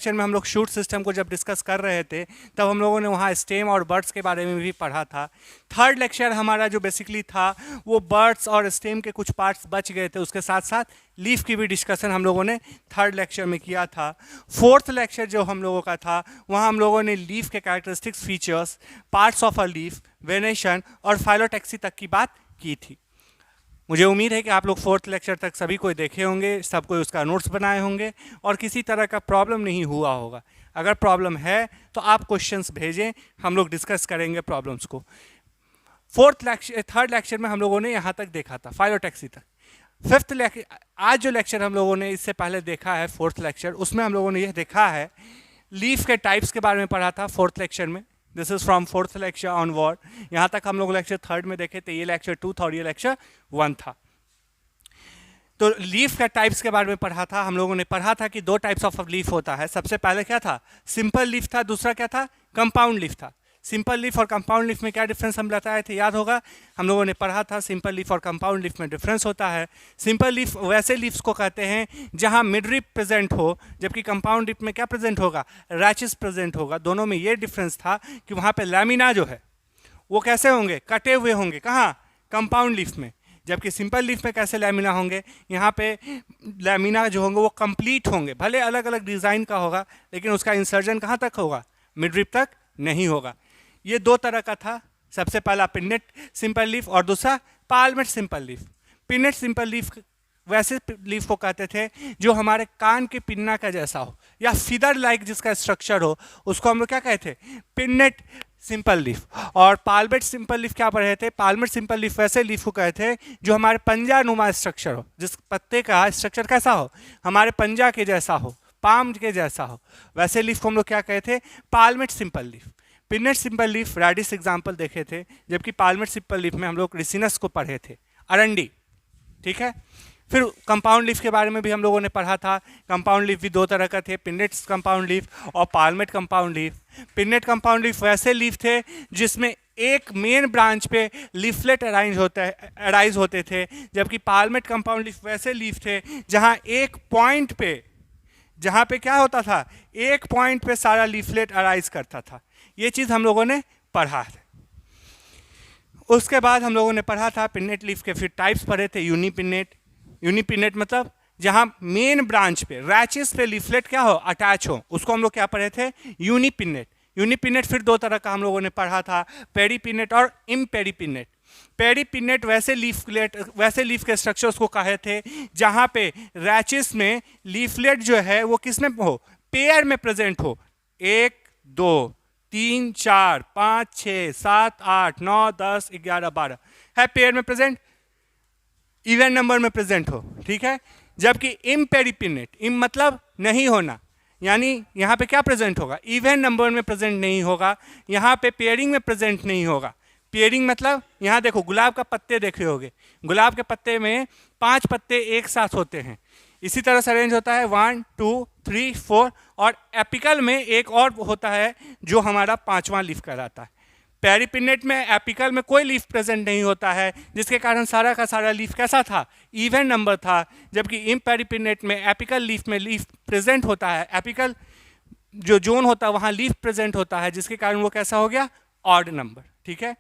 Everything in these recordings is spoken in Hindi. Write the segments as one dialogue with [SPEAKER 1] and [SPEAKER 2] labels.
[SPEAKER 1] लेक्चर में हम लोग शूट सिस्टम को जब डिस्कस कर रहे थे तब हम लोगों ने वहाँ स्टेम और बर्ड्स के बारे में भी पढ़ा था। थर्ड लेक्चर हमारा जो बेसिकली था वो बर्ड्स और स्टेम के कुछ पार्ट्स बच गए थे, उसके साथ साथ लीफ की भी डिस्कशन हम लोगों ने थर्ड लेक्चर में किया था। फोर्थ लेक्चर जो हम लोगों का था वहाँ हम लोगों ने लीफ के characteristics, features, parts of a leaf, venation और फाइलोटैक्सी तक की बात की थी। मुझे उम्मीद है कि आप लोग फोर्थ लेक्चर तक सभी कोई देखे होंगे, सब कोई उसका नोट्स बनाए होंगे और किसी तरह का प्रॉब्लम नहीं हुआ होगा। अगर प्रॉब्लम है तो आप क्वेश्चंस भेजें, हम लोग डिस्कस करेंगे प्रॉब्लम्स को। थर्ड लेक्चर में हम लोगों ने यहाँ तक देखा था फाइलोटैक्सी तक। फिफ्थ लेक्चर, आज जो लेक्चर हम लोगों ने इससे पहले देखा है फोर्थ लेक्चर, उसमें हम लोगों ने यह देखा है लीफ के टाइप्स के बारे में पढ़ा था फोर्थ लेक्चर में। This is from fourth lecture onward. यहाँ तक हम लोग लेक्चर थर्ड में देखे थे, ये लेक्चर 2 था और ये लेक्चर 1 था। तो लीफ का टाइप्स के बारे में पढ़ा था। हम लोगों ने पढ़ा था कि 2 टाइप्स ऑफ लीफ होता है। सबसे पहले क्या था, सिंपल लीफ था, दूसरा क्या था, कंपाउंड लीफ था। सिंपल लीफ और कंपाउंड लीफ में क्या डिफरेंस हम बताए थे, याद होगा, हम लोगों ने पढ़ा था सिंपल लीफ और कंपाउंड लीफ में डिफरेंस होता है। सिंपल लीफ वैसे लीव्स को कहते हैं जहां मिडरिप प्रेजेंट हो, जबकि कंपाउंड लीफ में क्या प्रेजेंट होगा, रैचेस प्रेजेंट होगा। दोनों में ये डिफरेंस था कि वहाँ पे लैमिना जो है वो कैसे होंगे, कटे हुए होंगे, कहाँ, कंपाउंड लीफ में। जबकि सिंपल लीफ में कैसे लैमिना होंगे, यहाँ पे लैमिना जो होंगे वो कंप्लीट होंगे, भले अलग अलग डिज़ाइन का होगा लेकिन उसका इंसर्जन कहाँ तक होगा, मिडरिप तक नहीं होगा। ये 2 तरह का था। सबसे पहला पिन्नेट सिंपल लीफ और दूसरा palmate simple leaf. Pinnate simple leaf वैसे लीफ को कहते थे जो हमारे कान के पिन्ना का जैसा हो या फिदर लाइक जिसका स्ट्रक्चर हो, उसको हम लोग क्या कहते हैं, पिन्नेट सिंपल लीफ। और पाल्मेट सिंपल लीफ क्या पढ़े थे, पाल्मेट सिंपल लीफ वैसे लीफ को कहते हैं जो हमारे पंजा नुमा स्ट्रक्चर हो, जिस पत्ते का स्ट्रक्चर कैसा हो, हमारे पंजा के जैसा हो, पाम के जैसा हो, वैसे लीफ को हम लोग क्या कहते हैं, palmate simple leaf. Pinnate simple leaf radish example देखे थे, जबकि पाल्मेट सिंपल लीफ में हम लोग रिसिनस को पढ़े थे, अरंडी। ठीक है, फिर कंपाउंड लीफ के बारे में भी हम लोगों ने पढ़ा था। कंपाउंड लीफ भी 2 तरह का थे, पिन्नेट कंपाउंड लीफ और palmate compound leaf. Pinnate compound leaf वैसे लीफ थे जिसमें एक मेन ब्रांच पे लीफलेट अराइज होते थे, जबकि पाल्मेट कंपाउंड लीफ वैसे लीफ थे जहाँ एक पॉइंट पे, जहाँ पे क्या होता था, एक पॉइंट पे सारा लीफलेट अराइज करता था। ये चीज़ हम लोगों ने पढ़ा है। उसके बाद हम लोगों ने पढ़ा था पिन्नेट लीफ के फिर टाइप्स पढ़े थे। यूनिपिन्नेट, यूनिपिन्नेट मतलब जहां मेन ब्रांच पे, रैचेस पे लीफलेट क्या हो, अटैच हो, उसको हम लोग क्या पढ़े थे, यूनिपिन्नेट। यूनिपिन्नेट फिर 2 तरह का हम लोगों ने पढ़ा था, पेरीपिन्नेट और इम्पेरीपिन्नेट। पेरीपिन्नेट वैसे लीफ के स्ट्रक्चर्स को कहे थे जहां पे रैचेस में लीफलेट जो है वो किस में हो, पेयर में प्रेजेंट हो, 1 2 3 4 5 6 7 8 9 10 11 12 है पेयर में प्रेजेंट, इवन नंबर में प्रेजेंट हो। ठीक है, जबकि इम्पेरीपिन्नेट, इम मतलब नहीं होना, यानी यहाँ पे क्या प्रेजेंट होगा, इवन नंबर में प्रेजेंट नहीं होगा, यहाँ पे पेयरिंग में प्रेजेंट नहीं होगा। पेयरिंग मतलब यहाँ देखो, गुलाब का पत्ते देखे होंगे, गुलाब के पत्ते में 5 पत्ते एक साथ होते हैं, इसी तरह से अरेंज होता है 1 2 3 4, और एपिकल में एक और होता है जो हमारा 5वां लीफ कहलाता है। पेरीपिन्नेट में एपिकल में कोई लीफ प्रेजेंट नहीं होता है, जिसके कारण सारा का सारा लीफ कैसा था, इवन नंबर था। जबकि इम्पेरीपिन्नेट में एपिकल लीफ में लीफ प्रेजेंट होता है, एपिकल जो जोन होता है वहाँ लीफ प्रेजेंट होता है, जिसके कारण वो कैसा हो गया, ऑड नंबर। ठीक है,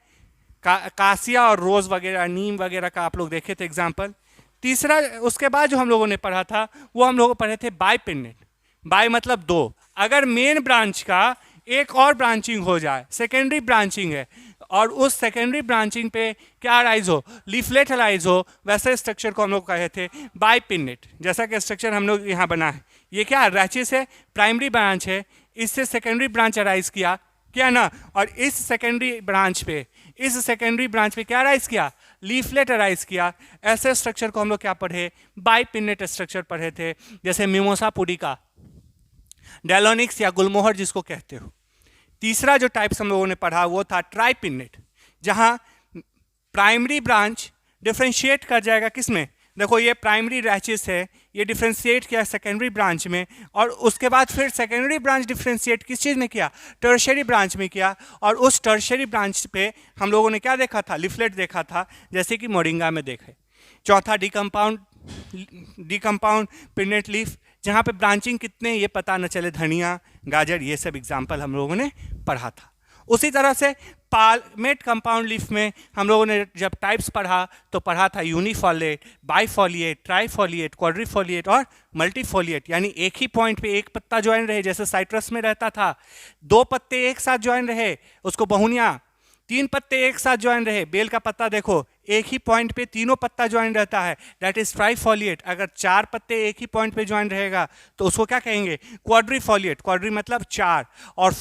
[SPEAKER 1] कासिया और रोज वगैरह, नीम वगैरह का आप लोग देखे थे एग्जाम्पल। तीसरा, उसके बाद जो हम लोगों ने पढ़ा था वो हम लोग पढ़े थे बाइपिन्नेट। बाई मतलब 2, अगर मेन ब्रांच का एक और ब्रांचिंग हो जाए, सेकेंडरी ब्रांचिंग है, और उस सेकेंडरी ब्रांचिंग पे क्या अराइज हो, लीफलेट अराइज हो, वैसे स्ट्रक्चर को हम लोग कहे थे बाइपिन्नेट। जैसा कि स्ट्रक्चर हम लोग यहाँ बना है, ये क्या रैचेस है, प्राइमरी ब्रांच है, इससे सेकेंडरी ब्रांच अराइज किया ना, और इस सेकेंडरी ब्रांच पे क्या अराइज किया, लीफलेट अराइज किया। ऐसे स्ट्रक्चर को हम लोग क्या पढ़े, बाइपिन्नेट स्ट्रक्चर पढ़े थे, जैसे मिमोसा पुडिका, डेलोनिक्स या गुलमोहर जिसको कहते हो। तीसरा जो टाइप्स हम लोगों ने पढ़ा वो था ट्राइपिन्नेट, जहां प्राइमरी ब्रांच डिफ्रेंशिएट कर जाएगा किसमें, देखो ये प्राइमरी रैचेस है, ये डिफ्रेंशिएट किया सेकेंडरी ब्रांच में, और उसके बाद फिर सेकेंडरी ब्रांच डिफ्रेंशिएट किस चीज़ में किया, टर्शियरी ब्रांच में किया। और उस टर्शियरी ब्रांच पे हम लोगों ने क्या देखा था, लीफलेट देखा था, जैसे कि मोरिंगा में देखे। चौथा डिकम्पाउंड पिन्नेट लीफ, जहाँ पे ब्रांचिंग कितने ये पता न चले, धनिया गाजर ये सब एग्जाम्पल हम लोगों ने पढ़ा था। उसी तरह से पालमेट कंपाउंड लीफ में हम लोगों ने जब टाइप्स पढ़ा तो पढ़ा था यूनिफॉलिएट, बाइफॉलिएट, ट्राइफॉलिएट, क्वाड्रीफॉलिएट और मल्टीफॉलिएट, यानी एक ही पॉइंट पे एक पत्ता ज्वाइन रहे, जैसे साइट्रस में रहता था 2 पत्ते एक साथ ज्वाइन रहे उसको बहुनिया, 3 पत्ते एक साथ ज्वाइन रहे, बेल का पत्ता देखो एक ही पॉइंट पे तीनों पत्ता ज्वाइन रहता है, दैट इज ट्राइफॉलिएट। अगर 4 पत्ते एक ही पॉइंट पे ज्वाइन रहेगा तो उसको क्या कहेंगे, क्वाड्रीफॉलिएट, क्वाड्री मतलब 4, और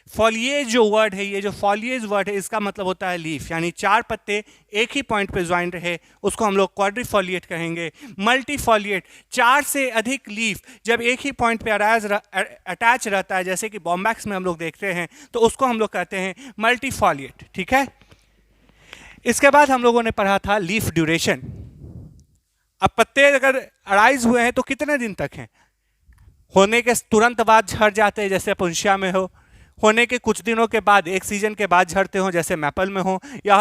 [SPEAKER 1] फॉलिएज जो वर्ड है, ये जो फॉलिएज वर्ड है इसका मतलब होता है लीफ, यानी 4 पत्ते एक ही पॉइंट पे ज्वाइन रहे उसको हम लोग क्वाड्रीफॉलिएट कहेंगे। मल्टीफॉलिएट, 4 से अधिक लीफ जब एक ही पॉइंट पे अटैच रहता है, जैसे कि बॉम्बैक्स में हम लोग देखते हैं, तो उसको हम लोग कहते हैं मल्टीफॉलिएट। ठीक है, इसके बाद हम लोगों ने पढ़ा था लीफ ड्यूरेशन। अब पत्ते अगर अराइज हुए हैं तो कितने दिन तक हैं, होने के तुरंत बाद झड़ जाते हैं जैसे पुंशिया में हो, होने के कुछ दिनों के बाद, एक सीजन के बाद झड़ते हो जैसे मैपल में हो, या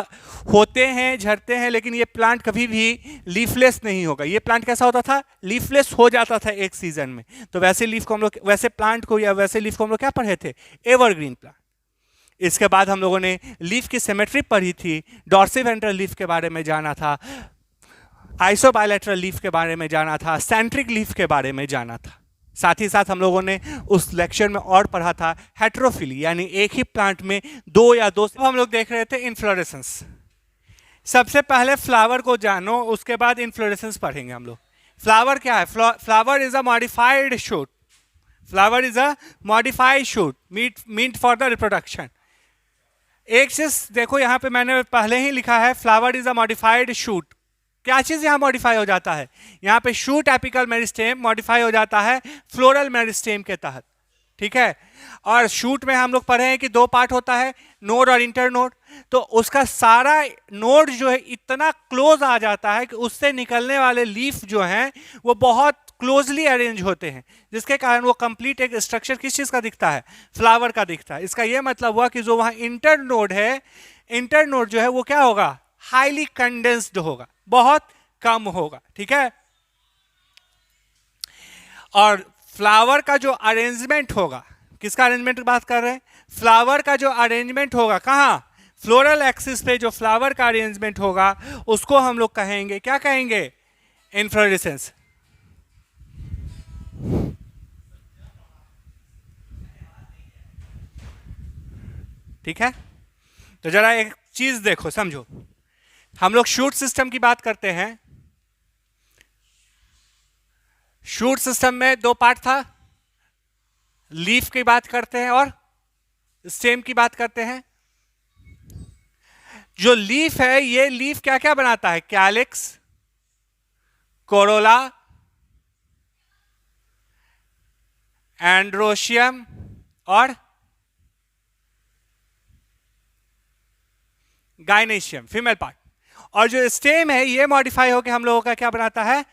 [SPEAKER 1] होते हैं झड़ते हैं, लेकिन ये प्लांट कभी भी लीफलेस नहीं होगा। ये प्लांट कैसा होता था, लीफलेस हो जाता था एक सीजन में, तो वैसे लीफ को हम लोग, वैसे प्लांट को या वैसे लीफ को हम लोग क्या पढ़े थे, एवरग्रीन प्लांट। इसके बाद हम लोगों ने लीफ की सिमेट्री पढ़ी थी, डॉर्सिवेंट्रल लीफ के बारे में जाना था, आइसोबायलैटरल लीफ के बारे में जाना था, सेंट्रिक लीफ के बारे में जाना था। साथ ही साथ हम लोगों ने उस लेक्चर में और पढ़ा था हेटेरोफिली, यानी एक ही प्लांट में 2 या 2 से। हम लोग देख रहे थे इन्फ्लोरेसेंस। सबसे पहले फ्लावर को जानो, उसके बाद इन्फ्लोरेसेंस पढ़ेंगे हम लोग। फ्लावर क्या है, flower is a modified shoot, flower is a modified shoot meant for the reproduction. एक चीज देखो यहाँ पे मैंने पहले ही लिखा है, flower is a modified shoot. क्या चीज यहाँ मॉडिफाई हो जाता है, यहाँ पे शूट एपिकल मेरिस्टेम मॉडिफाई हो जाता है फ्लोरल मेरिस्टेम के तहत। ठीक है, और शूट में हम लोग पढ़े हैं कि 2 पार्ट होता है, नोड और इंटरनोड, तो उसका सारा नोड जो है इतना क्लोज आ जाता है कि उससे निकलने वाले लीफ जो हैं वो बहुत क्लोजली अरेंज होते हैं, जिसके कारण वो कंप्लीट एक स्ट्रक्चर किस चीज का दिखता है, फ्लावर का दिखता है। इसका ये मतलब हुआ कि जो वहां इंटरनोड है, इंटरनोड जो है वो क्या होगा, हाईली कंडेंस्ड होगा, बहुत कम होगा। ठीक है, और फ्लावर का जो अरेंजमेंट होगा, किसका अरेंजमेंट की बात कर रहे हैं, फ्लावर का जो अरेंजमेंट होगा कहाँ, फ्लोरल एक्सिस पे जो फ्लावर का अरेंजमेंट होगा उसको हम लोग कहेंगे, क्या कहेंगे, इन्फ्लोरेसेंस। ठीक है, तो जरा एक चीज देखो समझो, हम लोग शूट सिस्टम की बात करते हैं। शूट सिस्टम में 2 पार्ट था, लीफ की बात करते हैं और स्टेम की बात करते हैं। जो लीफ है, ये लीफ क्या क्या बनाता है, कैलिक्स, कोरोला, एंड्रोशियम और गाइनेशियम, फीमेल पार्ट। और जो स्टेम है ये मॉडिफाई होकर हम लोगों का क्या बनाता है,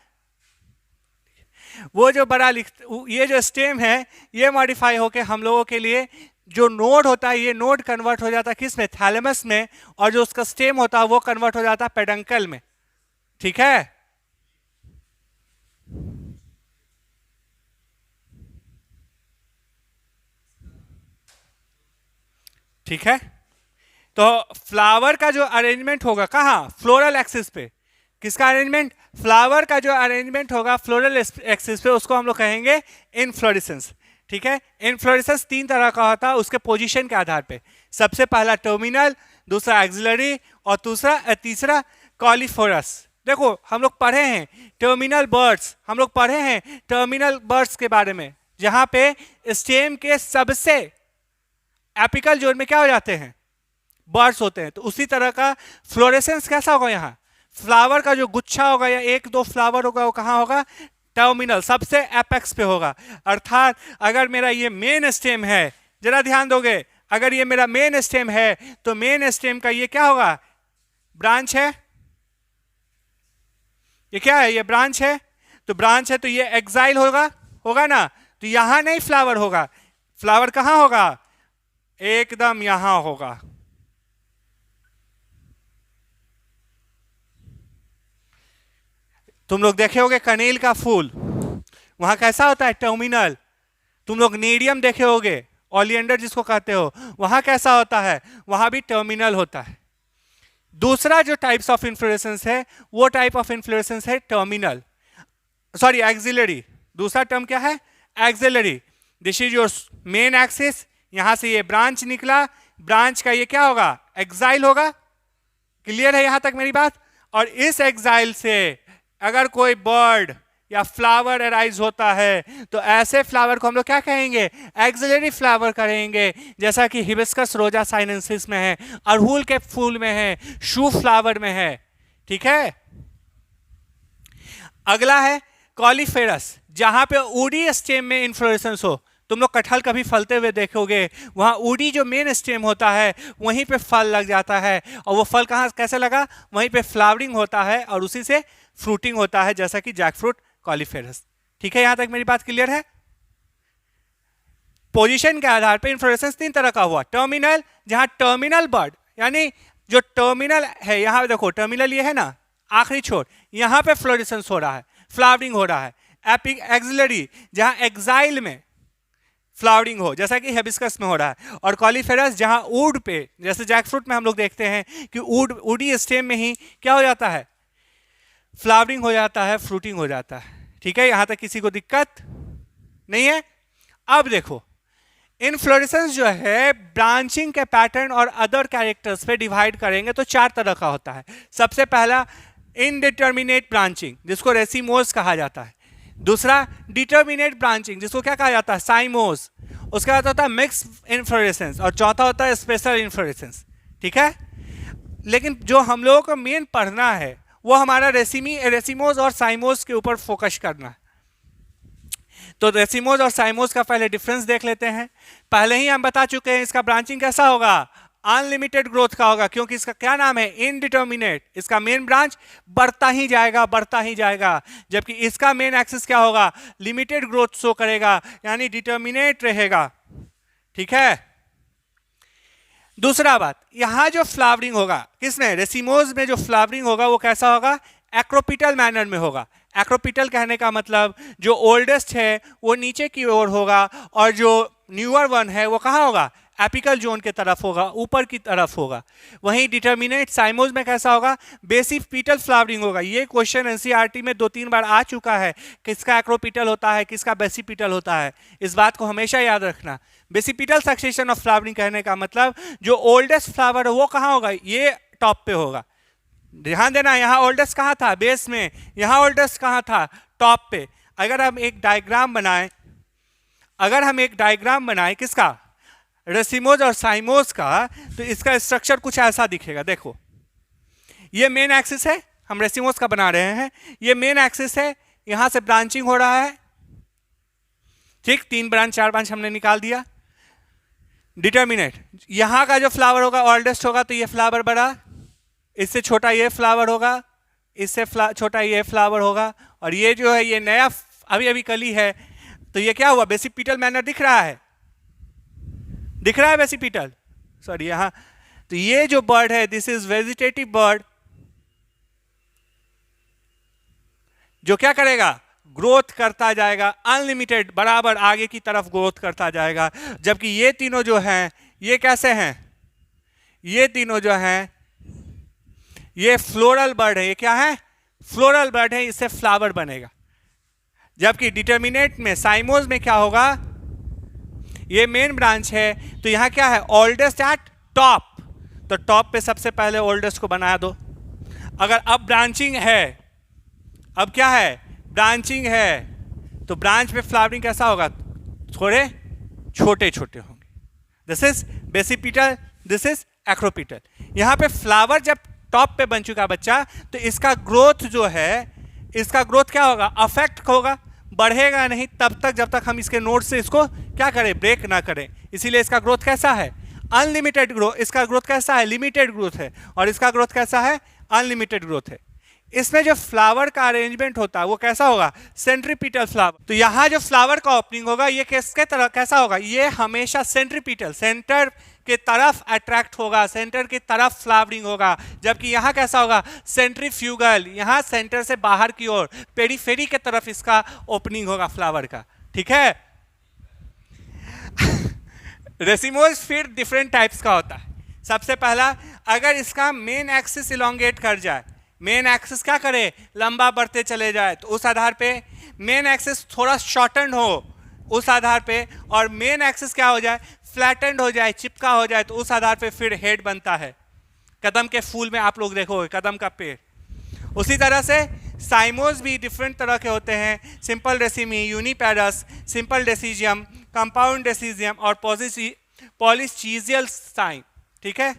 [SPEAKER 1] वो जो बड़ा ये जो स्टेम है ये मॉडिफाई होकर हम लोगों के लिए जो नोड होता है, ये नोड कन्वर्ट हो जाता है किस में, थैलेमस में, और जो उसका स्टेम होता है वो कन्वर्ट हो जाता है पेडंकल में। ठीक है, ठीक है, तो फ्लावर का जो अरेंजमेंट होगा कहाँ, फ्लोरल एक्सिस पे, किसका अरेंजमेंट, फ्लावर का जो अरेंजमेंट होगा फ्लोरल एक्सिस पे, उसको हम लोग कहेंगे इनफ्लोरेसेंस। ठीक है, इनफ्लोरेसेंस 3 तरह का होता है उसके पोजीशन के आधार पे। सबसे पहला टर्मिनल, दूसरा एक्सिलरी और तीसरा कॉलीफोरस। देखो हम लोग पढ़े हैं टर्मिनल बर्ड्स, हम लोग पढ़े हैं टर्मिनल बर्ड्स के बारे में, जहां पे स्टेम के सबसे एपिकल जोन में क्या हो जाते हैं, बर्ड्स होते हैं। तो उसी तरह का फ्लोरेसेंस कैसा होगा, यहाँ फ्लावर का जो गुच्छा होगा या 1-2 फ्लावर होगा वो कहाँ होगा, टर्मिनल, सबसे एपेक्स पे होगा। अर्थात अगर मेरा ये मेन स्टेम है, जरा ध्यान दोगे, अगर ये मेरा मेन स्टेम है तो मेन स्टेम का ये क्या होगा, ब्रांच है, ये क्या है, ये ब्रांच है, तो ब्रांच है तो ये एक्साइल होगा ना, तो यहां नहीं फ्लावर होगा, फ्लावर कहां होगा, एकदम यहां होगा। तुम लोग देखे होगे कनेल का फूल, वहां कैसा होता है? टर्मिनल। तुम लोग नेडियम देखे होगे, ओलियंडर जिसको कहते हो, वहां कैसा होता है? वहां भी टर्मिनल होता है। दूसरा जो टाइप्स ऑफ इन्फ्लोरेसेंस है वो टाइप ऑफ इन्फ्लोरेसेंस है टर्मिनल, सॉरी एक्सिलरी। दूसरा टर्म क्या है? Axillary. This is your main axis, यहां से ये ब्रांच निकला, ब्रांच का ये क्या होगा? एक्साइल होगा। क्लियर है यहां तक मेरी बात? और इस एक्साइल से अगर कोई बर्ड या फ्लावर अराइज होता है तो ऐसे फ्लावर को हम लोग क्या कहेंगे? एक्सिलरी फ्लावर कहेंगे, जैसा कि हिबिस्कस रोजा साइनेंसिस में है, अड़हुल के फूल में है, शू फ्लावर में है। ठीक है। अगला है कॉलीफेरस, जहां पे ऊडी स्टेम में इन्फ्लोरेसेंस हो। तुम लोग कटहल कभी फलते हुए देखोगे, वहां ऊडी जो मेन स्टेम होता है वहीं पे फल लग जाता है, और वो फल कहाँ कैसे लगा? वहीं पे फ्लावरिंग होता है और उसी से फ्रूटिंग होता है, जैसा कि जैकफ्रूट, कॉलीफेरस। ठीक है, यहां तक मेरी बात क्लियर है? पोजीशन के आधार पर इन्फ्लोरेसेंस तीन तरह का हुआ। टर्मिनल, जहां टर्मिनल बर्ड, यानी जो टर्मिनल है, यहां देखो टर्मिनल ये है ना, आखिरी छोर, यहां पे फ्लोरेसेंस हो रहा है, फ्लावरिंग हो रहा है। एपिक एक्सिलरी, जहां एक्साइल में फ्लावरिंग हो, जैसा कि हिबिस्कस में हो रहा है। और कॉलीफेरस, जहां वुड पे, जैसे जैकफ्रूट में हम लोग देखते हैं कि वुडी स्टेम में ही क्या हो जाता है? फ्लावरिंग हो जाता है, फ्रूटिंग हो जाता है। ठीक है, यहां तक किसी को दिक्कत नहीं है? अब देखो, इन्फ्लोरेसेंस जो है ब्रांचिंग के पैटर्न और अदर कैरेक्टर्स पे डिवाइड करेंगे तो चार तरह का होता है। सबसे पहला इनडिटर्मिनेट ब्रांचिंग, जिसको रेसिमोस कहा जाता है। दूसरा डिटर्मिनेट ब्रांचिंग, जिसको क्या कहा जाता है? साइमोस। उसके बाद होता है मिक्स इन्फ्लोरेसेंस, और चौथा होता है स्पेशल इन्फ्लोरेसेंस। ठीक है, लेकिन जो हम लोगों को मेन पढ़ना है वो हमारा रेसिमोस और साइमोस के ऊपर फोकस करना है। तो रेसिमोस और साइमोस का पहले डिफरेंस देख लेते हैं। पहले ही हम बता चुके हैं इसका ब्रांचिंग कैसा होगा? अनलिमिटेड ग्रोथ का होगा, क्योंकि इसका क्या नाम है? इनडिटर्मिनेट। इसका मेन ब्रांच बढ़ता ही जाएगा, बढ़ता ही जाएगा, जबकि इसका मेन एक्सिस क्या होगा? लिमिटेड ग्रोथ शो करेगा, यानी डिटर्मिनेट रहेगा। ठीक है। दूसरा बात, यहां जो फ्लावरिंग होगा, किसमें? रेसिमोस में जो फ्लावरिंग होगा वो कैसा होगा? एक्रोपिटल मैनर में होगा। एक्रोपिटल कहने का मतलब जो ओल्डेस्ट है वो नीचे की ओर होगा, और जो न्यूअर वन है वो कहाँ होगा? एपिकल जोन के तरफ होगा, ऊपर की तरफ होगा। वहीं डिटर्मिनेट साइमोस में कैसा होगा? बेसिपिटल फ्लावरिंग होगा। ये क्वेश्चन एनसीईआरटी में 2-3 बार आ चुका है, किसका एक्रोपिटल होता है, किसका बेसिपिटल होता है। इस बात को हमेशा याद रखना। बेसिपिटल सक्सेशन ऑफ फ्लावरिंग कहने का मतलब जो ओल्डेस्ट फ्लावर है वो कहाँ होगा? ये टॉप पे होगा। ध्यान देना, यहाँ ओल्डेस्ट कहाँ था? बेस में। यहाँ ओल्डेस्ट कहाँ था? टॉप पे। अगर हम एक डायग्राम बनाएं, किसका? रेसिमोस और साइमोस का, तो इसका स्ट्रक्चर कुछ ऐसा दिखेगा। देखो, ये मेन एक्सिस है, हम रेसिमोस का बना रहे हैं, ये मेन एक्सिस है, यहां से ब्रांचिंग हो रहा है। ठीक, 3 ब्रांच 4 ब्रांच हमने निकाल दिया। डिटर्मिनेट, यहां का जो फ्लावर होगा ओल्डेस्ट होगा, तो ये फ्लावर बड़ा, इससे छोटा ये फ्लावर होगा, इससे छोटा ये फ्लावर होगा, और ये जो है ये नया अभी अभी कली है, तो ये क्या हुआ? बेसिपिटल मैनर दिख रहा है, बेसिपिटल, सॉरी यहां। तो ये जो बर्ड है, दिस इज वेजिटेटिव बर्ड, जो क्या करेगा? ग्रोथ करता जाएगा, अनलिमिटेड, बराबर आगे की तरफ ग्रोथ करता जाएगा। जबकि ये तीनों जो हैं, ये कैसे हैं? ये तीनों जो हैं, ये फ्लोरल बर्ड है। ये क्या है? फ्लोरल बर्ड है, इससे फ्लावर बनेगा। जबकि डिटर्मिनेट में, साइमोस में क्या होगा? ये मेन ब्रांच है, तो यहां क्या है? ओल्डेस्ट एट टॉप, तो टॉप पे सबसे पहले ओल्डेस्ट को बना दो। अगर अब ब्रांचिंग है, अब क्या है? ब्रांचिंग है, तो ब्रांच पे फ्लावरिंग कैसा होगा? थोड़े छोटे छोटे होंगे। This is basipetal, this is acropetal. यहां पे फ्लावर जब टॉप पे बन चुका बच्चा, तो इसका ग्रोथ जो है, इसका ग्रोथ क्या होगा? अफेक्ट होगा, बढ़ेगा नहीं तब तक जब तक हम इसके नोड से इसको क्या करें? ब्रेक ना करें। इसीलिए इसका ग्रोथ कैसा है? Unlimited growth. इसका ग्रोथ कैसा है? लिमिटेड ग्रोथ है। और इसका ग्रोथ कैसा है? अनलिमिटेड ग्रोथ है। इसमें जो फ्लावर का अरेंजमेंट होता है वो कैसा होगा, सेंट्रीपिटल फ्लावर। तो यहाँ जो फ्लावर का ओपनिंग होगा ये किसके तरह कैसा होगा, ये हमेशा सेंट्रीपिटल, सेंटर के तरफ अट्रैक्ट होगा, सेंटर की तरफ फ्लावरिंग होगा। जबकि यहाँ कैसा होगा, सेंट्रीफ्यूगल, यहाँ सेंटर से बाहर की ओर पेरीफेरी के तरफ इसका ओपनिंग होगा फ्लावर का। ठीक है। रेसिमोज फिर डिफरेंट टाइप्स का होता है। सबसे पहला, अगर इसका मेन एक्सिस इलोंगेट कर जाए, मेन एक्सिस क्या करे, लंबा बढ़ते चले जाए, तो उस आधार पे मेन एक्सिस थोड़ा शॉर्टन हो उस आधार पे, और मेन एक्सिस क्या हो जाए, फ्लैटेंड हो जाए, चिपका हो जाए, तो उस आधार पे फिर हेड बनता है। कदम के फूल में आप लोग देखोगे कदम का पेड़। उसी तरह से साइमोज भी डिफरेंट तरह के होते हैं, सिंपल रेसिमी, यूनिपैरस, सिंपल डेसीजियम, कंपाउंड डेसीजियम और पॉलीचिजियल साइम। ठीक है।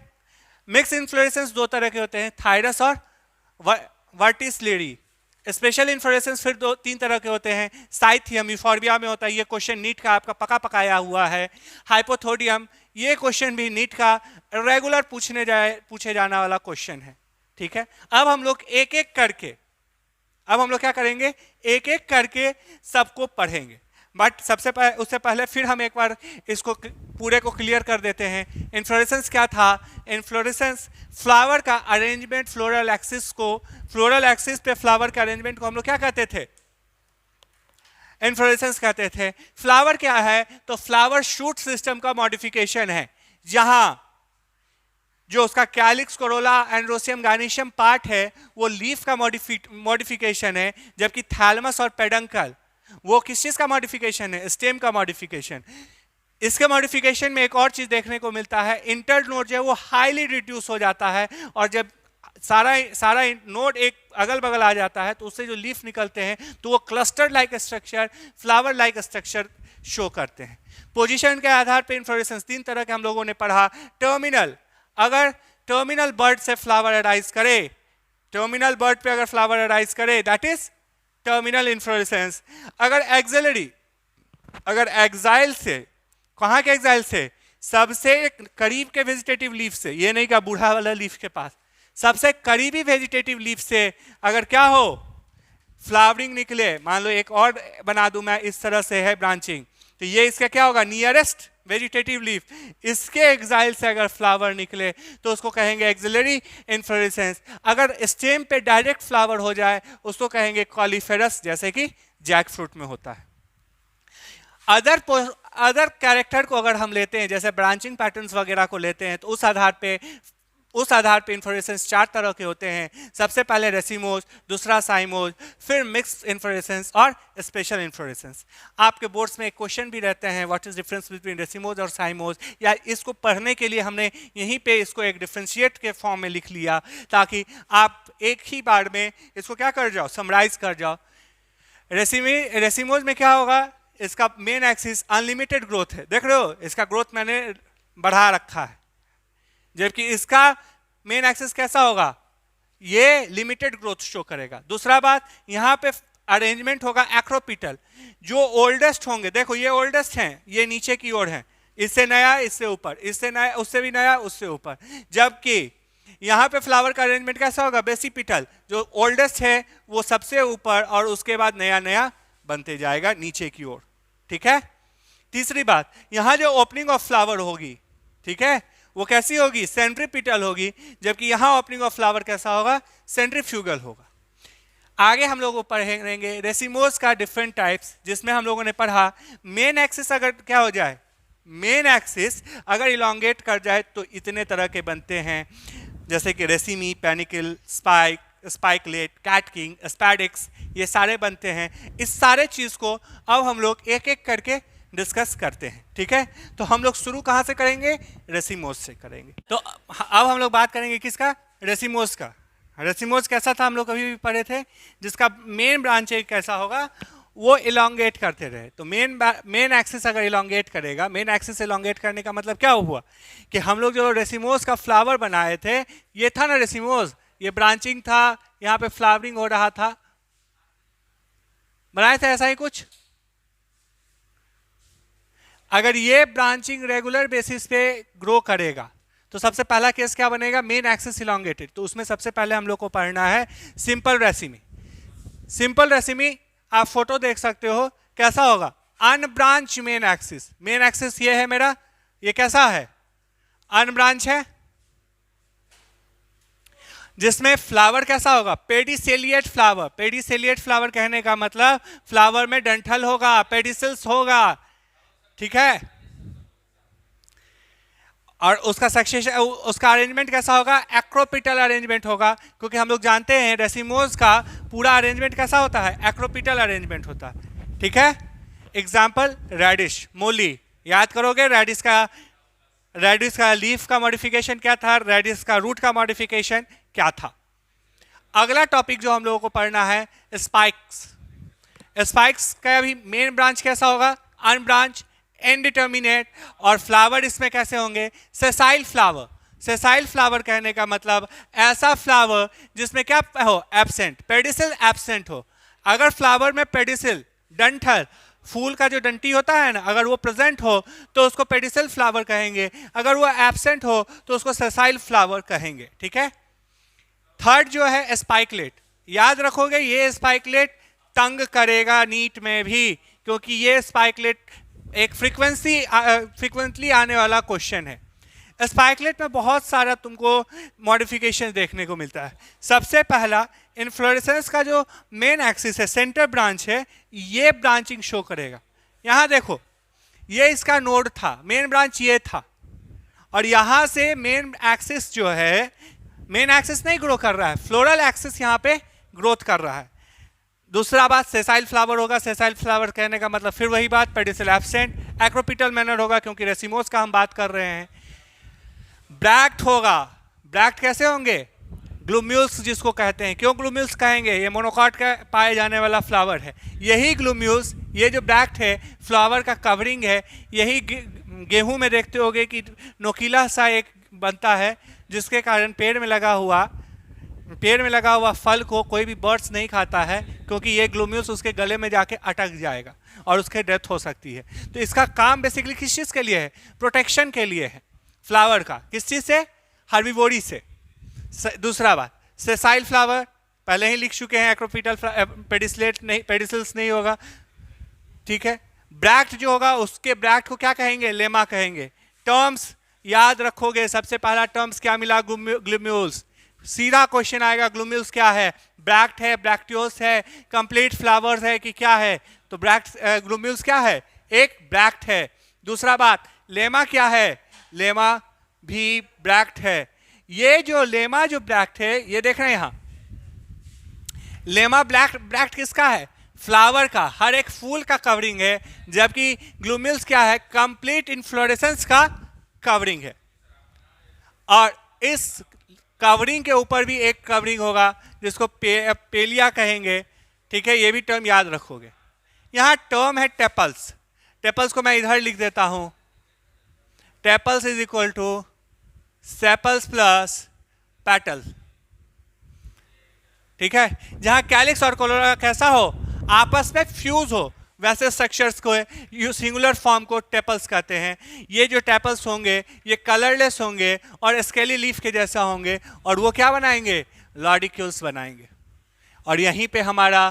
[SPEAKER 1] मिक्स इन्फ्लोरेसेंस दो तरह के होते हैं, थायरस और वर्टिसलिरी। स्पेशल इन्फ्लोरेसेंस फिर तीन तरह के होते हैं, साइथियम यूफोर्बिया में होता है, ये क्वेश्चन नीट का आपका पकाया हुआ है। हाइपोथोडियम, ये क्वेश्चन भी नीट का रेगुलर पूछे जाने वाला क्वेश्चन है। ठीक है। अब हम लोग क्या करेंगे, एक एक करके सबको पढ़ेंगे। बट उससे पहले फिर हम एक बार इसको पूरे को क्लियर कर देते हैं। इन्फ्लोरेसेंस क्या था, इन्फ्लोरेसेंस फ्लावर का अरेंजमेंट, फ्लोरल एक्सिस पे फ्लावर के अरेंजमेंट को हम लोग क्या कहते थे, इन्फ्लोरेसेंस कहते थे। फ्लावर क्या है, तो फ्लावर शूट सिस्टम का मॉडिफिकेशन है, जहां जो उसका कैलिक्स, कोरोला, एंड्रोसियम, गाइनिशियम पार्ट है वो लीफ का मॉडिफिकेशन है, जबकि थैलमस और पेडंकल वो किस चीज का मॉडिफिकेशन है, स्टेम का मॉडिफिकेशन। इसके मॉडिफिकेशन में एक और चीज देखने को मिलता है, इंटर नोड जो है वो हाईली रिड्यूस हो जाता है, और जब सारा नोड एक अगल बगल आ जाता है तो उससे जो लीफ निकलते हैं तो वो cluster like structure, flower like structure show करते हैं। पोजीशन के आधार पर इन्फ्लोरेसेंस तीन तरह के हम लोगों ने पढ़ा। टर्मिनल, अगर टर्मिनल बर्ड से फ्लावर अराइज करे, टर्मिनल बर्ड पे अगर फ्लावर अराइज करे दैट इज टर्मिनल इन्फ्लोरेसेंस। अगर एक्सिलरी, अगर एक्साइल से, कहाँ के एक्साइल से, सबसे करीब के वेजिटेटिव लीफ से, ये नहीं का बूढ़ा वाला लीफ के पास, सबसे करीबी वेजिटेटिव लीफ से अगर क्या हो, फ्लावरिंग निकले, मान लो एक और बना दूं मैं, इस तरह से है ब्रांचिंग, तो ये इसका क्या होगा, नियरेस्ट वेजिटेटिव लीफ, इसके एक्साइल से अगर फ्लावर निकले तो उसको कहेंगे एक्सिलरी इन्फ्लोरेसेंस। अगर स्टेम पे डायरेक्ट फ्लावर हो जाए उसको कहेंगे कॉलीफेरस, जैसे कि जैक फ्रूट में होता है। अदर कैरेक्टर को अगर हम लेते हैं, जैसे ब्रांचिंग पैटर्न्स वगैरह को लेते हैं, तो उस आधार पे इन्फ्लोरेसेंस चार तरह के होते हैं। सबसे पहले रेसिमोज, दूसरा साइमोज, फिर मिक्स्ड इन्फ्लोरेसेंस और स्पेशल इन्फ्लोरेसेंस। आपके बोर्ड्स में एक क्वेश्चन भी रहते हैं, what is difference between racemose और साइमोज, या इसको पढ़ने के लिए हमने यहीं पे इसको एक डिफरेंशिएट के फॉर्म में लिख लिया, ताकि आप एक ही बार में इसको क्या कर जाओ, समराइज कर जाओ। रेसिमोज में क्या होगा, इसका मेन एक्सिस अनलिमिटेड ग्रोथ है, देख रहे हो, इसका ग्रोथ मैंने बढ़ा रखा है, जबकि इसका मेन एक्सिस कैसा होगा, ये लिमिटेड ग्रोथ शो करेगा। दूसरा बात, यहाँ पे अरेंजमेंट होगा एक्रोपिटल, जो ओल्डेस्ट होंगे, देखो ये ओल्डेस्ट हैं, ये नीचे की ओर हैं, इससे नया इससे ऊपर, इससे नया उससे भी नया उससे ऊपर, जबकि यहाँ पे फ्लावर का अरेंजमेंट कैसा होगा, बेसिपिटल, जो ओल्डेस्ट है वो सबसे ऊपर, और उसके बाद नया नया बनते जाएगा नीचे की ओर। ठीक है। तीसरी बात, यहाँ जो ओपनिंग ऑफ फ्लावर होगी, ठीक है, वो कैसी होगी, सेंट्रीपिटल होगी, जबकि यहाँ ओपनिंग ऑफ फ्लावर कैसा होगा, सेंट्रीफ्यूगल होगा। आगे हम लोग पढ़ेंगे रेसिमोज का डिफरेंट टाइप्स, जिसमें हम लोगों ने पढ़ा मेन एक्सिस अगर क्या हो जाए, मेन एक्सिस अगर इलोंगेट कर जाए तो इतने तरह के बनते हैं, जैसे कि रेसिमी, पेनिकल, स्पाइकलेट, कैटकिंग, स्पैडिक्स, ये सारे बनते हैं। इस सारे चीज को अब हम लोग एक एक करके डिस्कस करते हैं। ठीक है। तो हम लोग शुरू कहाँ से करेंगे, रेसिमोज से करेंगे। तो अब हम लोग बात करेंगे किसका, रेसिमोज का। रेसिमोज कैसा था, हम लोग अभी भी पढ़े थे, जिसका मेन ब्रांच कैसा होगा, वो इलोंगेट करते रहे। तो मेन एक्सिस अगर इलोंगेट करेगा, मेन एक्सिस इलोंगेट करने का मतलब क्या हुआ कि हम लोग जो रेसिमोज का फ्लावर बनाए थे, ये था ना रेसिमोज, ये ब्रांचिंग था, यहाँ पे फ्लावरिंग हो रहा था, बनाए थे ऐसा ही कुछ। अगर ये ब्रांचिंग रेगुलर बेसिस पे ग्रो करेगा तो सबसे पहला केस क्या बनेगा, मेन एक्सिस इलोंगेटेड, तो उसमें सबसे पहले हम लोग को पढ़ना है सिंपल रेसिमी। सिंपल रेसिमी आप फोटो देख सकते हो कैसा होगा, unbranch main axis, main axis ये है मेरा, ये कैसा है, अनब्रांच है, जिसमें फ्लावर कैसा होगा, पेडिसेलिएट फ्लावर। पेडिसेलिएट फ्लावर कहने का मतलब फ्लावर में डंठल होगा, पेडिसल्स होगा, ठीक है। और उसका सक्सेशन, उसका अरेंजमेंट कैसा होगा, एक्रोपिटल अरेंजमेंट होगा, क्योंकि हम लोग जानते हैं रेसिमोज का पूरा अरेंजमेंट कैसा होता है, एक्रोपिटल अरेंजमेंट होता है, ठीक है। एग्जाम्पल रेडिश, मूली, याद करोगे रेडिश का लीफ का मॉडिफिकेशन क्या था, रेडिश का रूट का मॉडिफिकेशन क्या था। अगला टॉपिक जो हम लोगों को पढ़ना है स्पाइक्स। स्पाइक्स का भी मेन ब्रांच कैसा होगा, अनब्रांच, इनडिटर्मिनेट, और फ्लावर इसमें कैसे होंगे, सेसाइल फ्लावर। सेसाइल फ्लावर कहने का मतलब ऐसा फ्लावर जिसमें क्या हो, एब्सेंट, पेडिसिल एब्सेंट हो। अगर फ्लावर में पेडिसिल, डंठल, फूल का जो डंटी होता है ना, अगर वो प्रेजेंट हो तो उसको पेडिसिल फ्लावर कहेंगे, अगर वो एब्सेंट हो तो उसको सेसाइल फ्लावर कहेंगे, ठीक है। थर्ड जो है स्पाइकलेट, याद रखोगे ये स्पाइकलेट तंग करेगा नीट में भी, क्योंकि ये स्पाइकलेट एक फ्रीक्वेंटली आने वाला क्वेश्चन है। स्पाइकलेट में बहुत सारा तुमको मॉडिफिकेशन देखने को मिलता है। सबसे पहला इन्फ्लोरेसेंस का जो मेन एक्सिस है, सेंटर ब्रांच है, ये ब्रांचिंग शो करेगा। यहाँ देखो ये इसका नोड था, मेन ब्रांच ये था, और यहाँ से मेन एक्सिस जो है, मेन एक्सिस नहीं ग्रो कर रहा है, फ्लोरल एक्सिस यहाँ पे ग्रोथ कर रहा है। दूसरा बात सेसाइल फ्लावर होगा, सेसाइल फ्लावर कहने का मतलब फिर वही बात, पेडिसिल एब्सेंट, एक्रोपिटल मैनर होगा क्योंकि रेसिमोस का हम बात कर रहे हैं। ब्रैक्ट होगा, ब्रैक्ट कैसे होंगे, ग्लूम्यूल्स जिसको कहते हैं। क्यों ग्लूम्यूल्स कहेंगे, ये मोनोकॉट का पाए जाने वाला फ्लावर है। यही ग्लूम्यूल्स, ये जो ब्रैक्ट है फ्लावर का कवरिंग है, यही गेहूं में देखते होगे कि नोकीला सा एक बनता है, जिसके कारण पेड़ में लगा हुआ फल को कोई भी बर्ड्स नहीं खाता है, क्योंकि ये ग्लूम्यूल्स उसके गले में जाके अटक जाएगा और उसके डेथ हो सकती है। तो इसका काम बेसिकली किस चीज़ के लिए है, प्रोटेक्शन के लिए है फ्लावर का, किस चीज़ से, हर्बीवोरी से। दूसरा बात सेसाइल फ्लावर पहले ही लिख चुके हैं, एक्रोपिटल पेडिसलेट नहीं, पेडिसल्स नहीं होगा, ठीक है। ब्रैक्ट जो होगा उसके ब्रैक्ट को क्या कहेंगे, लेमा कहेंगे। टर्म्स याद रखोगे, सबसे पहला टर्म्स क्या मिला, ग्लूम्यूल्स। सीधा क्वेश्चन आएगा ग्लूम्यूल्स क्या है, ब्रैक्ट है, ब्रैक्टियोस है, कंप्लीट फ्लावर्स है कि क्या है, तो ब्रैक्ट ग्लूम्यूल्स क्या है, एक ब्रैक्ट है। दूसरा बात लेमा क्या है, लेमा भी ब्रैक्ट है। ये जो लेमा जो ब्रैक्ट है, ये देख रहे हैं यहाँ, लेमा ब्रैक्ट किसका है, फ्लावर का, हर एक फूल का कवरिंग है, जबकि ग्लूम्यूल्स क्या है, कंप्लीट इन्फ्लोरेसेंस का कवरिंग है। और इस कवरिंग के ऊपर भी एक कवरिंग होगा जिसको पेलिया कहेंगे, ठीक है, ये भी टर्म याद रखोगे। यहाँ टर्म है टेपल्स, टेपल्स को मैं इधर लिख देता हूं, tepals is equal to sepals plus petal, ठीक है। जहां कैलिक्स और कोलोरा कैसा हो, आपस में फ्यूज हो, वैसे स्ट्रक्चर्स को सिंगुलर फॉर्म को टेपल्स कहते हैं। ये जो टेपल्स होंगे ये कलरलेस होंगे और स्केली लीफ के जैसा होंगे, और वो क्या बनाएंगे, लॉडिक्यूल्स बनाएंगे। और यहीं पे हमारा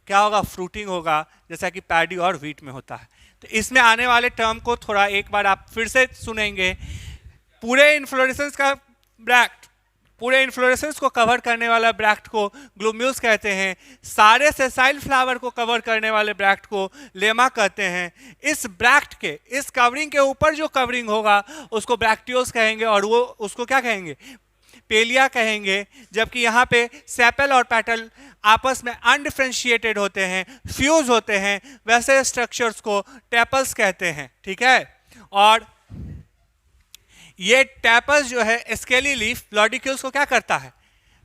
[SPEAKER 1] क्या होगा, फ्रूटिंग होगा, जैसा कि पैडी और व्हीट में होता है। तो इसमें आने वाले टर्म को थोड़ा एक बार आप फिर से सुनेंगे। पूरे इन्फ्लोरेसेंस का ब्रैक्ट, पूरे इन्फ्लोरेसेंस को कवर करने वाला ब्रैक्ट को ग्लूम्यूल्स कहते हैं। सारे सेसाइल फ्लावर को कवर करने वाले ब्रैक्ट को लेमा कहते हैं। इस ब्रैक्ट के, इस कवरिंग के ऊपर जो कवरिंग होगा उसको ब्रैक्टियोल्स कहेंगे, और वो उसको क्या कहेंगे, पेलिया कहेंगे। जबकि यहाँ पे सेपल और पेटल आपस में अनडिफरेंशिएटेड होते हैं, फ्यूज होते हैं, वैसे स्ट्रक्चर्स को टेपल्स कहते हैं, ठीक है। और ये टेपल्स जो है स्केली लीफ लॉडिक्यूल्स को क्या करता है,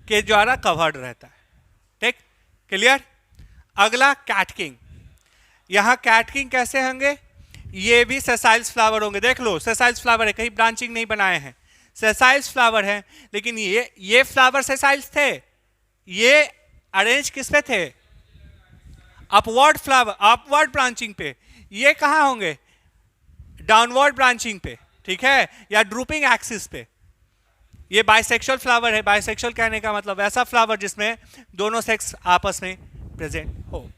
[SPEAKER 1] के द्वारा कवर्ड रहता है, ठीक, क्लियर। अगला कैटकिंग, यहाँ कैटकिंग कैसे होंगे, ये भी सेसाइल्स फ्लावर होंगे। देख लो सेसाइल्स फ्लावर है, कहीं ब्रांचिंग नहीं बनाए हैं, सेसाइल्स फ्लावर है, लेकिन ये फ्लावर सेसाइल्स थे, ये अरेंज किस पे थे, अपवर्ड फ्लावर, अपवर्ड ब्रांचिंग पे। ये कहाँ होंगे, डाउनवर्ड ब्रांचिंग पे, ठीक है, या ड्रूपिंग एक्सिस पे। ये बाइसेक्सुअल फ्लावर है। बाइसेक्सुअल कहने का मतलब ऐसा फ्लावर जिसमें दोनों सेक्स आपस में प्रेजेंट हो।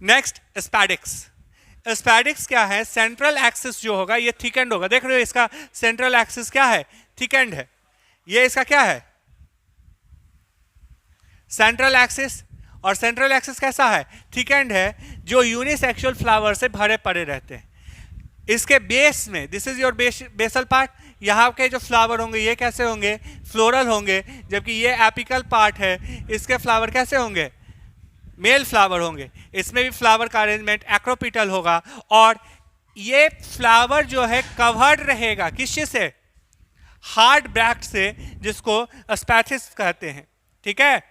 [SPEAKER 1] Next spadix. स्पैडिक्स क्या है? सेंट्रल एक्सिस जो होगा ये थिक एंड होगा। देख रहे हो इसका सेंट्रल एक्सिस क्या है? थिक एंड है। ये इसका क्या है? Central axis. और सेंट्रल एक्सिस कैसा है? थिक एंड है, जो यूनिसेक्सुअल फ्लावर से भरे पड़े रहते हैं। इसके बेस में, this is your basal part, यहाँ के जो फ्लावर होंगे ये कैसे होंगे? फ्लोरल होंगे। जबकि ये एपिकल पार्ट है, इसके फ्लावर कैसे होंगे? मेल फ्लावर होंगे। इसमें भी फ्लावर का अरेंजमेंट एक्रोपिटल होगा। और ये फ्लावर जो है कवर्ड रहेगा किस चीज से? हार्ड ब्रैक्ट से, जिसको स्पैथिस कहते हैं। ठीक है,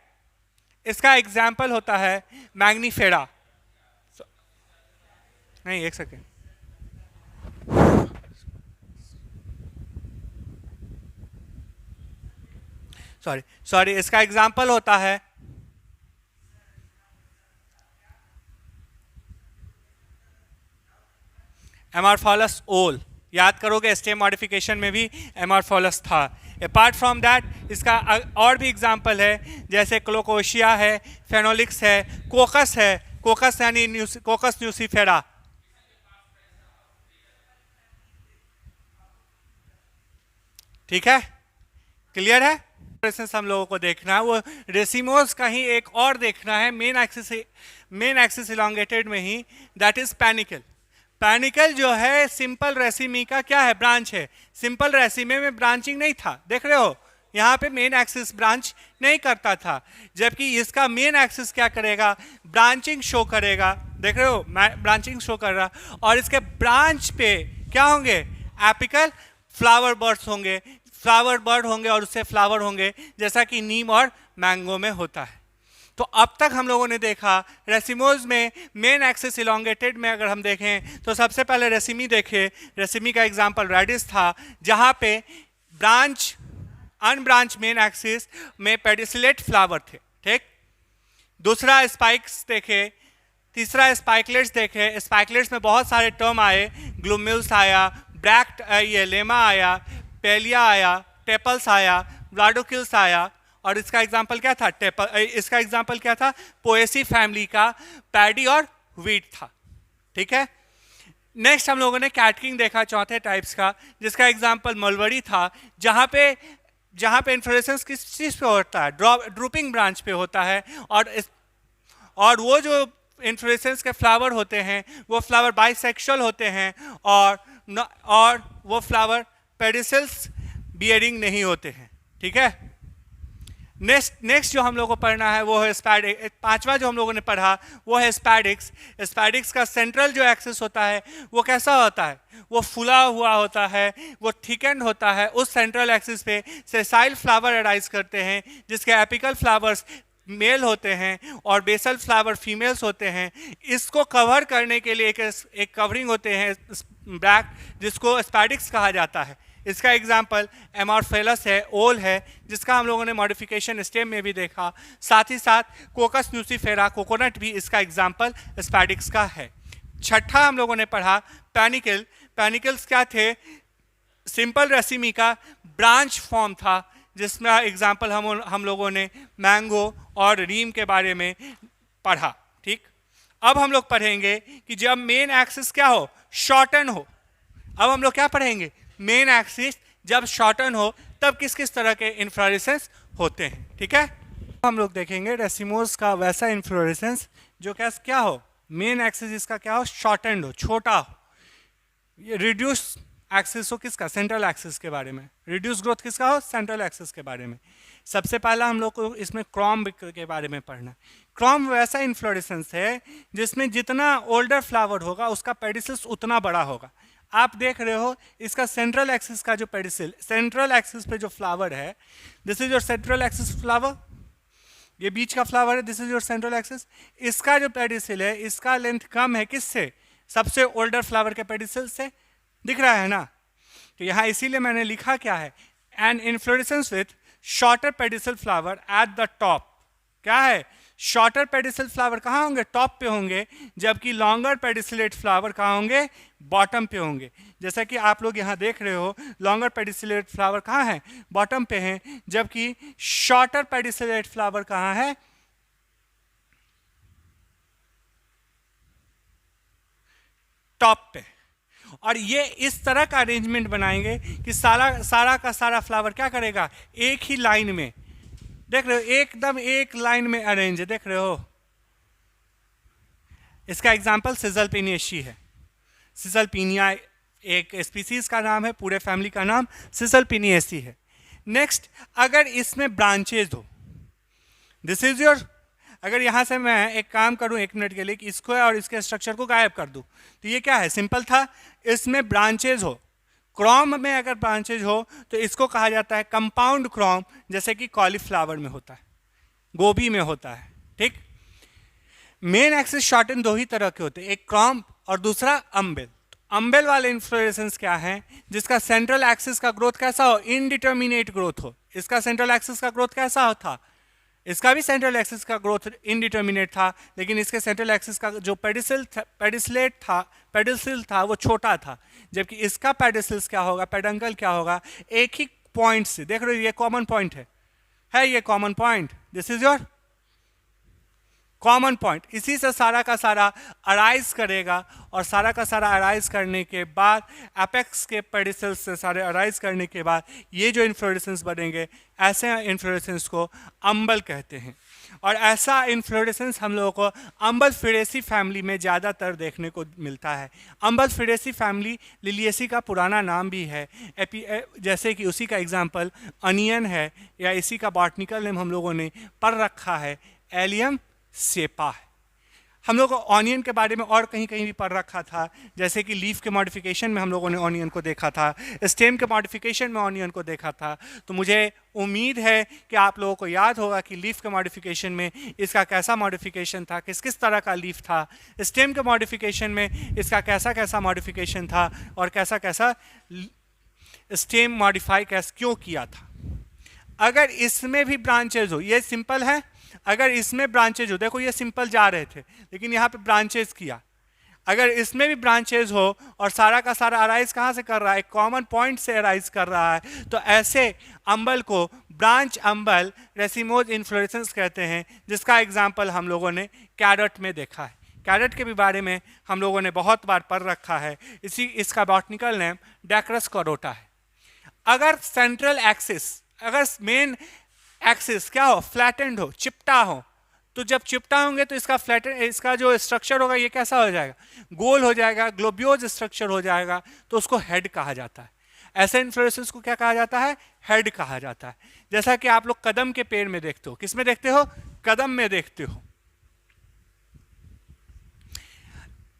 [SPEAKER 1] इसका एग्जाम्पल होता है मैग्नीफेरा। नहीं, एक सेकेंड, सॉरी, इसका एग्जाम्पल होता है एमार्फोलस ओल। याद करोगे स्टेम मॉडिफिकेशन में भी एमार्फोलस था। अपार्ट फ्रॉम दैट इसका और भी एग्जाम्पल है, जैसे क्लोकोशिया है, फेनोलिक्स है, कोकस है। कोकस यानी कोकस न्यूसीफेरा। ठीक है, क्लियर है? हम लोगों को देखना है वो रेसिमोस का ही एक और देखना है, मेन एक्सिस इलांगेटेड में ही, दैट इज पैनिकल। पैनिकल जो है सिंपल रेसिमी का क्या है? ब्रांच है। सिंपल रेसिमी में ब्रांचिंग नहीं था, देख रहे हो यहाँ पे मेन एक्सिस ब्रांच नहीं करता था, जबकि इसका मेन एक्सिस क्या करेगा? ब्रांचिंग शो करेगा। देख रहे हो ब्रांचिंग शो कर रहा। और इसके ब्रांच पे क्या होंगे? एपिकल फ्लावर बर्ड्स होंगे, फ्लावर बर्ड होंगे और उससे फ्लावर होंगे, जैसा कि नीम और मैंगो में होता है। तो अब तक हम लोगों ने देखा रेसिमोज में मेन एक्सिस इलोंगेटेड में अगर हम देखें तो सबसे पहले रेसिमी देखे। रेसिमी का एग्जांपल रेडिस था, जहां पे ब्रांच अनब्रांच मेन एक्सिस में पेडिसिलेट फ्लावर थे। ठीक, दूसरा स्पाइक्स देखे, तीसरा स्पाइकलेट्स देखे। स्पाइकलेट्स में बहुत सारे टर्म आए, ग्लूम्यूल्स आया, ब्रैक्ट ये लेमा आया, पेलिया आया, टेपल्स आया, ब्लाडोकिल्स आया। और इसका एग्जाम्पल क्या था? इसका एग्जाम्पल क्या था? पोएसी फैमिली का पैडी और व्हीट था। ठीक है, नेक्स्ट हम लोगों ने कैटकिंग देखा, चौथे टाइप्स का, जिसका एग्जाम्पल मलबरी था, जहां पे इन्फ्लोरेसेंस किस चीज पे होता है? ड्रूपिंग ब्रांच पे होता है। और वो जो इन्फ्लोरेसेंस के फ्लावर होते हैं वो फ्लावर बाइसेक्सुअल होते हैं, और वो फ्लावर पेडिसल्स बियरिंग नहीं होते हैं। ठीक है, नेक्स्ट जो हम लोगों को पढ़ना है वो है स्पैडिक्स। पांचवा जो हम लोगों ने पढ़ा वो है स्पैडिक्स। स्पैडिक्स का सेंट्रल जो एक्सिस होता है वो कैसा होता है? वो फुला हुआ होता है, वो थिकेंड होता है। उस सेंट्रल एक्सिस पे सेसाइल फ्लावर अराइज करते हैं, जिसके एपिकल फ्लावर्स मेल होते हैं और बेसल फ्लावर फीमेल्स होते हैं। इसको कवर करने के लिए एक कवरिंग होते हैं ब्रैक, जिसको स्पैडिक्स कहा जाता है। इसका एग्जाम्पल एमार्फेलस है, ओल है, जिसका हम लोगों ने मॉडिफिकेशन स्टेम में भी देखा। साथ ही साथ कोकस न्यूसीफेरा, कोकोनट भी इसका एग्जाम्पल स्पैडिक्स का है। छठा हम लोगों ने पढ़ा पैनिकल। पैनिकल्स क्या थे? सिंपल रेसिमी का ब्रांच फॉर्म था, जिसमें एग्जाम्पल हम लोगों ने मैंगो और रीम के बारे में पढ़ा। ठीक, अब हम लोग पढ़ेंगे कि जब मेन एक्सिस क्या हो? शॉर्टन हो। अब हम लोग क्या पढ़ेंगे? मेन एक्सिस जब शॉर्टन हो तब किस किस तरह के इन्फ्लोरेसेंस होते हैं। ठीक है, हम लोग देखेंगे रेसिमोस का वैसा इन्फ्लोरेसेंस जो क्या हो? मेन एक्सिस इसका क्या हो? शॉर्टन हो, छोटा हो। ये रिड्यूस एक्सिस हो किसका? सेंट्रल एक्सिस के बारे में। रिड्यूस ग्रोथ किसका हो? सेंट्रल एक्सिस के बारे में। सबसे पहला हम लोग को इसमें क्रॉम के बारे में पढ़ना है। क्रॉम वैसा इन्फ्लोरेसेंस है जिसमें जितना ओल्डर फ्लावर होगा उसका पेडिसिल्स उतना बड़ा होगा। आप देख रहे हो इसका सेंट्रल एक्सिस का जो पेडिसिल, सेंट्रल एक्सिस पे जो फ्लावर है, this is your central axis flower, ये बीच का फ्लावर है, this is your central axis. इसका जो पेडिसिल है इसका लेंथ कम है किससे? सबसे ओल्डर फ्लावर के पेडिसिल से। दिख रहा है ना? तो यहाँ इसीलिए मैंने लिखा क्या है? An inflorescence with shorter pedicel flower at the top. क्या है? शॉर्टर पेडिसल फ्लावर कहाँ होंगे? टॉप पे होंगे, जबकि लॉन्गर पेडिसलेट फ्लावर कहाँ होंगे? बॉटम पे होंगे। जैसा कि आप लोग यहाँ देख रहे हो, लॉन्गर पेडिसलेट फ्लावर कहाँ है? बॉटम पे हैं, जबकि शॉर्टर पेडिसलेट फ्लावर कहाँ है? टॉप पे। और ये इस तरह का अरेंजमेंट बनाएंगे कि सारा का सारा फ्लावर क्या करेगा? एक ही लाइन में, देख रहे हो, एकदम एक लाइन में अरेंज है, देख रहे हो। इसका एग्जांपल सिजलपिनिएशी है। सिजलपिनिया एक स्पीसीज का नाम है, पूरे फैमिली का नाम सिजलपिनिएशी है। नेक्स्ट, अगर इसमें ब्रांचेज हो, दिस इज योर, अगर यहाँ से मैं एक काम करूँ 1 मिनट के लिए कि इसको और इसके स्ट्रक्चर को गायब कर दूँ, तो ये क्या है? सिंपल था। इसमें ब्रांचेज हो, क्रॉम में अगर ब्रांचेज हो तो इसको कहा जाता है कंपाउंड क्रॉम, जैसे कि कॉलीफ्लावर में होता है, गोभी में होता है। ठीक। मेन एक्सिस शॉर्टन 2 ही तरह के होते हैं, एक क्रॉम और दूसरा अम्बेल। अम्बेल वाले इन्फ्लोरेसेंस क्या है? जिसका सेंट्रल एक्सिस का ग्रोथ कैसा हो? इनडिटर्मिनेट ग्रोथ हो। इसका सेंट्रल एक्सिस का ग्रोथ कैसा होता? इसका भी सेंट्रल एक्सिस का ग्रोथ इनडिटर्मिनेट था, लेकिन इसके सेंट्रल एक्सिस का जो पेडिसल था वो छोटा था, जबकि इसका पेडिसल्स क्या होगा? पेडंकल क्या होगा? एक ही पॉइंट से, देख रहे हो, ये कॉमन पॉइंट है ये common point, this is your common point. इसी से सारा का सारा अराइज करेगा, और सारा का सारा अराइज करने के बाद एपेक्स के पेडिसल्स से सारे अराइज करने के बाद ये जो इन्फ्लोरेसेंस बनेंगे, ऐसे इन्फ्लोरेसेंस को अम्बल कहते हैं। और ऐसा इन्फ्लोरेसेंस हम लोगों को अम्बल फिडेसी फैमिली में ज़्यादातर देखने को मिलता है। अम्बल फिडेसी फैमिली लिलिएसी का पुराना नाम भी है, जैसे कि उसी का एग्जाम्पल अनियन है, या इसी का बॉटनिकल नेम हम लोगों ने पढ़ रखा है, एलियम सेपा है। हम लोग को ऑनियन के बारे में और कहीं कहीं भी पढ़ रखा था, जैसे कि लीफ के मॉडिफिकेशन में हम लोगों ने ऑनियन को देखा था, स्टेम के मॉडिफिकेशन में ऑनियन को देखा था। तो मुझे उम्मीद है कि आप लोगों को याद होगा कि लीफ के मॉडिफिकेशन में इसका कैसा मॉडिफिकेशन था, किस किस तरह का लीफ था, स्टेम के मॉडिफिकेशन में इसका कैसा कैसा मॉडिफिकेशन था, और कैसा कैसा स्टेम मॉडिफाई क्यों किया था। अगर इसमें भी ब्रांचेज हो, ये सिंपल है, अगर इसमें ब्रांचेज हो, देखो ये सिंपल जा रहे थे, लेकिन यहाँ पे ब्रांचेज किया, अगर इसमें भी ब्रांचेज हो और सारा का सारा अराइज कहाँ से कर रहा है? एक कॉमन पॉइंट से अराइज कर रहा है, तो ऐसे अम्बल को ब्रांच अम्बल रेसिमोज इन्फ्लोरेसेंस कहते हैं, जिसका एग्जाम्पल हम लोगों ने कैरेट में देखा है। कैरेट के भी बारे में हम लोगों ने बहुत बार पढ़ रखा है, इसका बॉटनिकल नेम डैक्रस कोरोटा है। अगर सेंट्रल एक्सिस, अगर मेन एक्सिस क्या हो? फ्लैटेंड हो, चिपटा हो, तो जब चिपटा होंगे तो इसका जो स्ट्रक्चर होगा ये कैसा हो जाएगा? गोल हो जाएगा, ग्लोब्यूज स्ट्रक्चर हो जाएगा, तो उसको हेड कहा जाता है। ऐसे इन्फ्लोरेसेंस को क्या कहा जाता है? हेड कहा जाता है। जैसा कि आप लोग कदम के पेड़ में देखते हो, किस में देखते हो? कदम में देखते हो।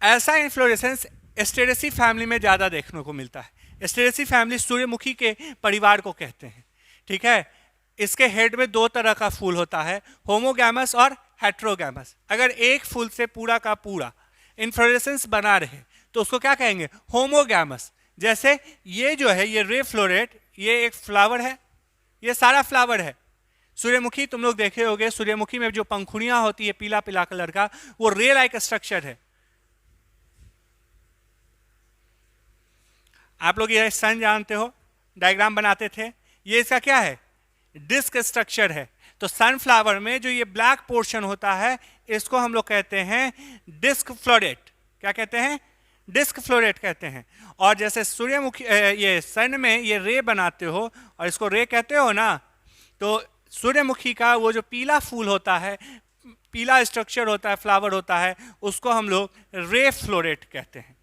[SPEAKER 1] ऐसा इन्फ्लोरेसेंस एस्टेरेसी फैमिली में ज्यादा देखने को मिलता है। एस्टेरेसी फैमिली सूर्यमुखी के परिवार को कहते हैं। ठीक है। इसके हेड में 2 तरह का फूल होता है, होमोगैमस और हेट्रोगैमस। अगर एक फूल से पूरा का पूरा इन्फ्लोरेसेंस बना रहे तो उसको क्या कहेंगे? होमोगैमस। जैसे ये जो है, ये रे फ्लोरेट, ये एक फ्लावर है, ये सारा फ्लावर है। सूर्यमुखी तुम लोग देखे होंगे, सूर्यमुखी में जो पंखुड़ियां होती है पीला पीला कलर का, वो रे लाइक स्ट्रक्चर है। आप लोग ये सन जानते हो, डायग्राम बनाते थे, ये इसका क्या है? डिस्क स्ट्रक्चर है। तो सनफ्लावर में जो ये ब्लैक पोर्शन होता है, इसको हम लोग कहते हैं डिस्क फ्लोरेट। क्या कहते हैं? डिस्क फ्लोरेट कहते हैं। और जैसे सूर्यमुखी ये सन में ये रे बनाते हो और इसको रे कहते हो ना, तो सूर्यमुखी का वो जो पीला फूल होता है, पीला स्ट्रक्चर होता है, फ्लावर होता है, उसको हम लोग रे फ्लोरेट कहते हैं।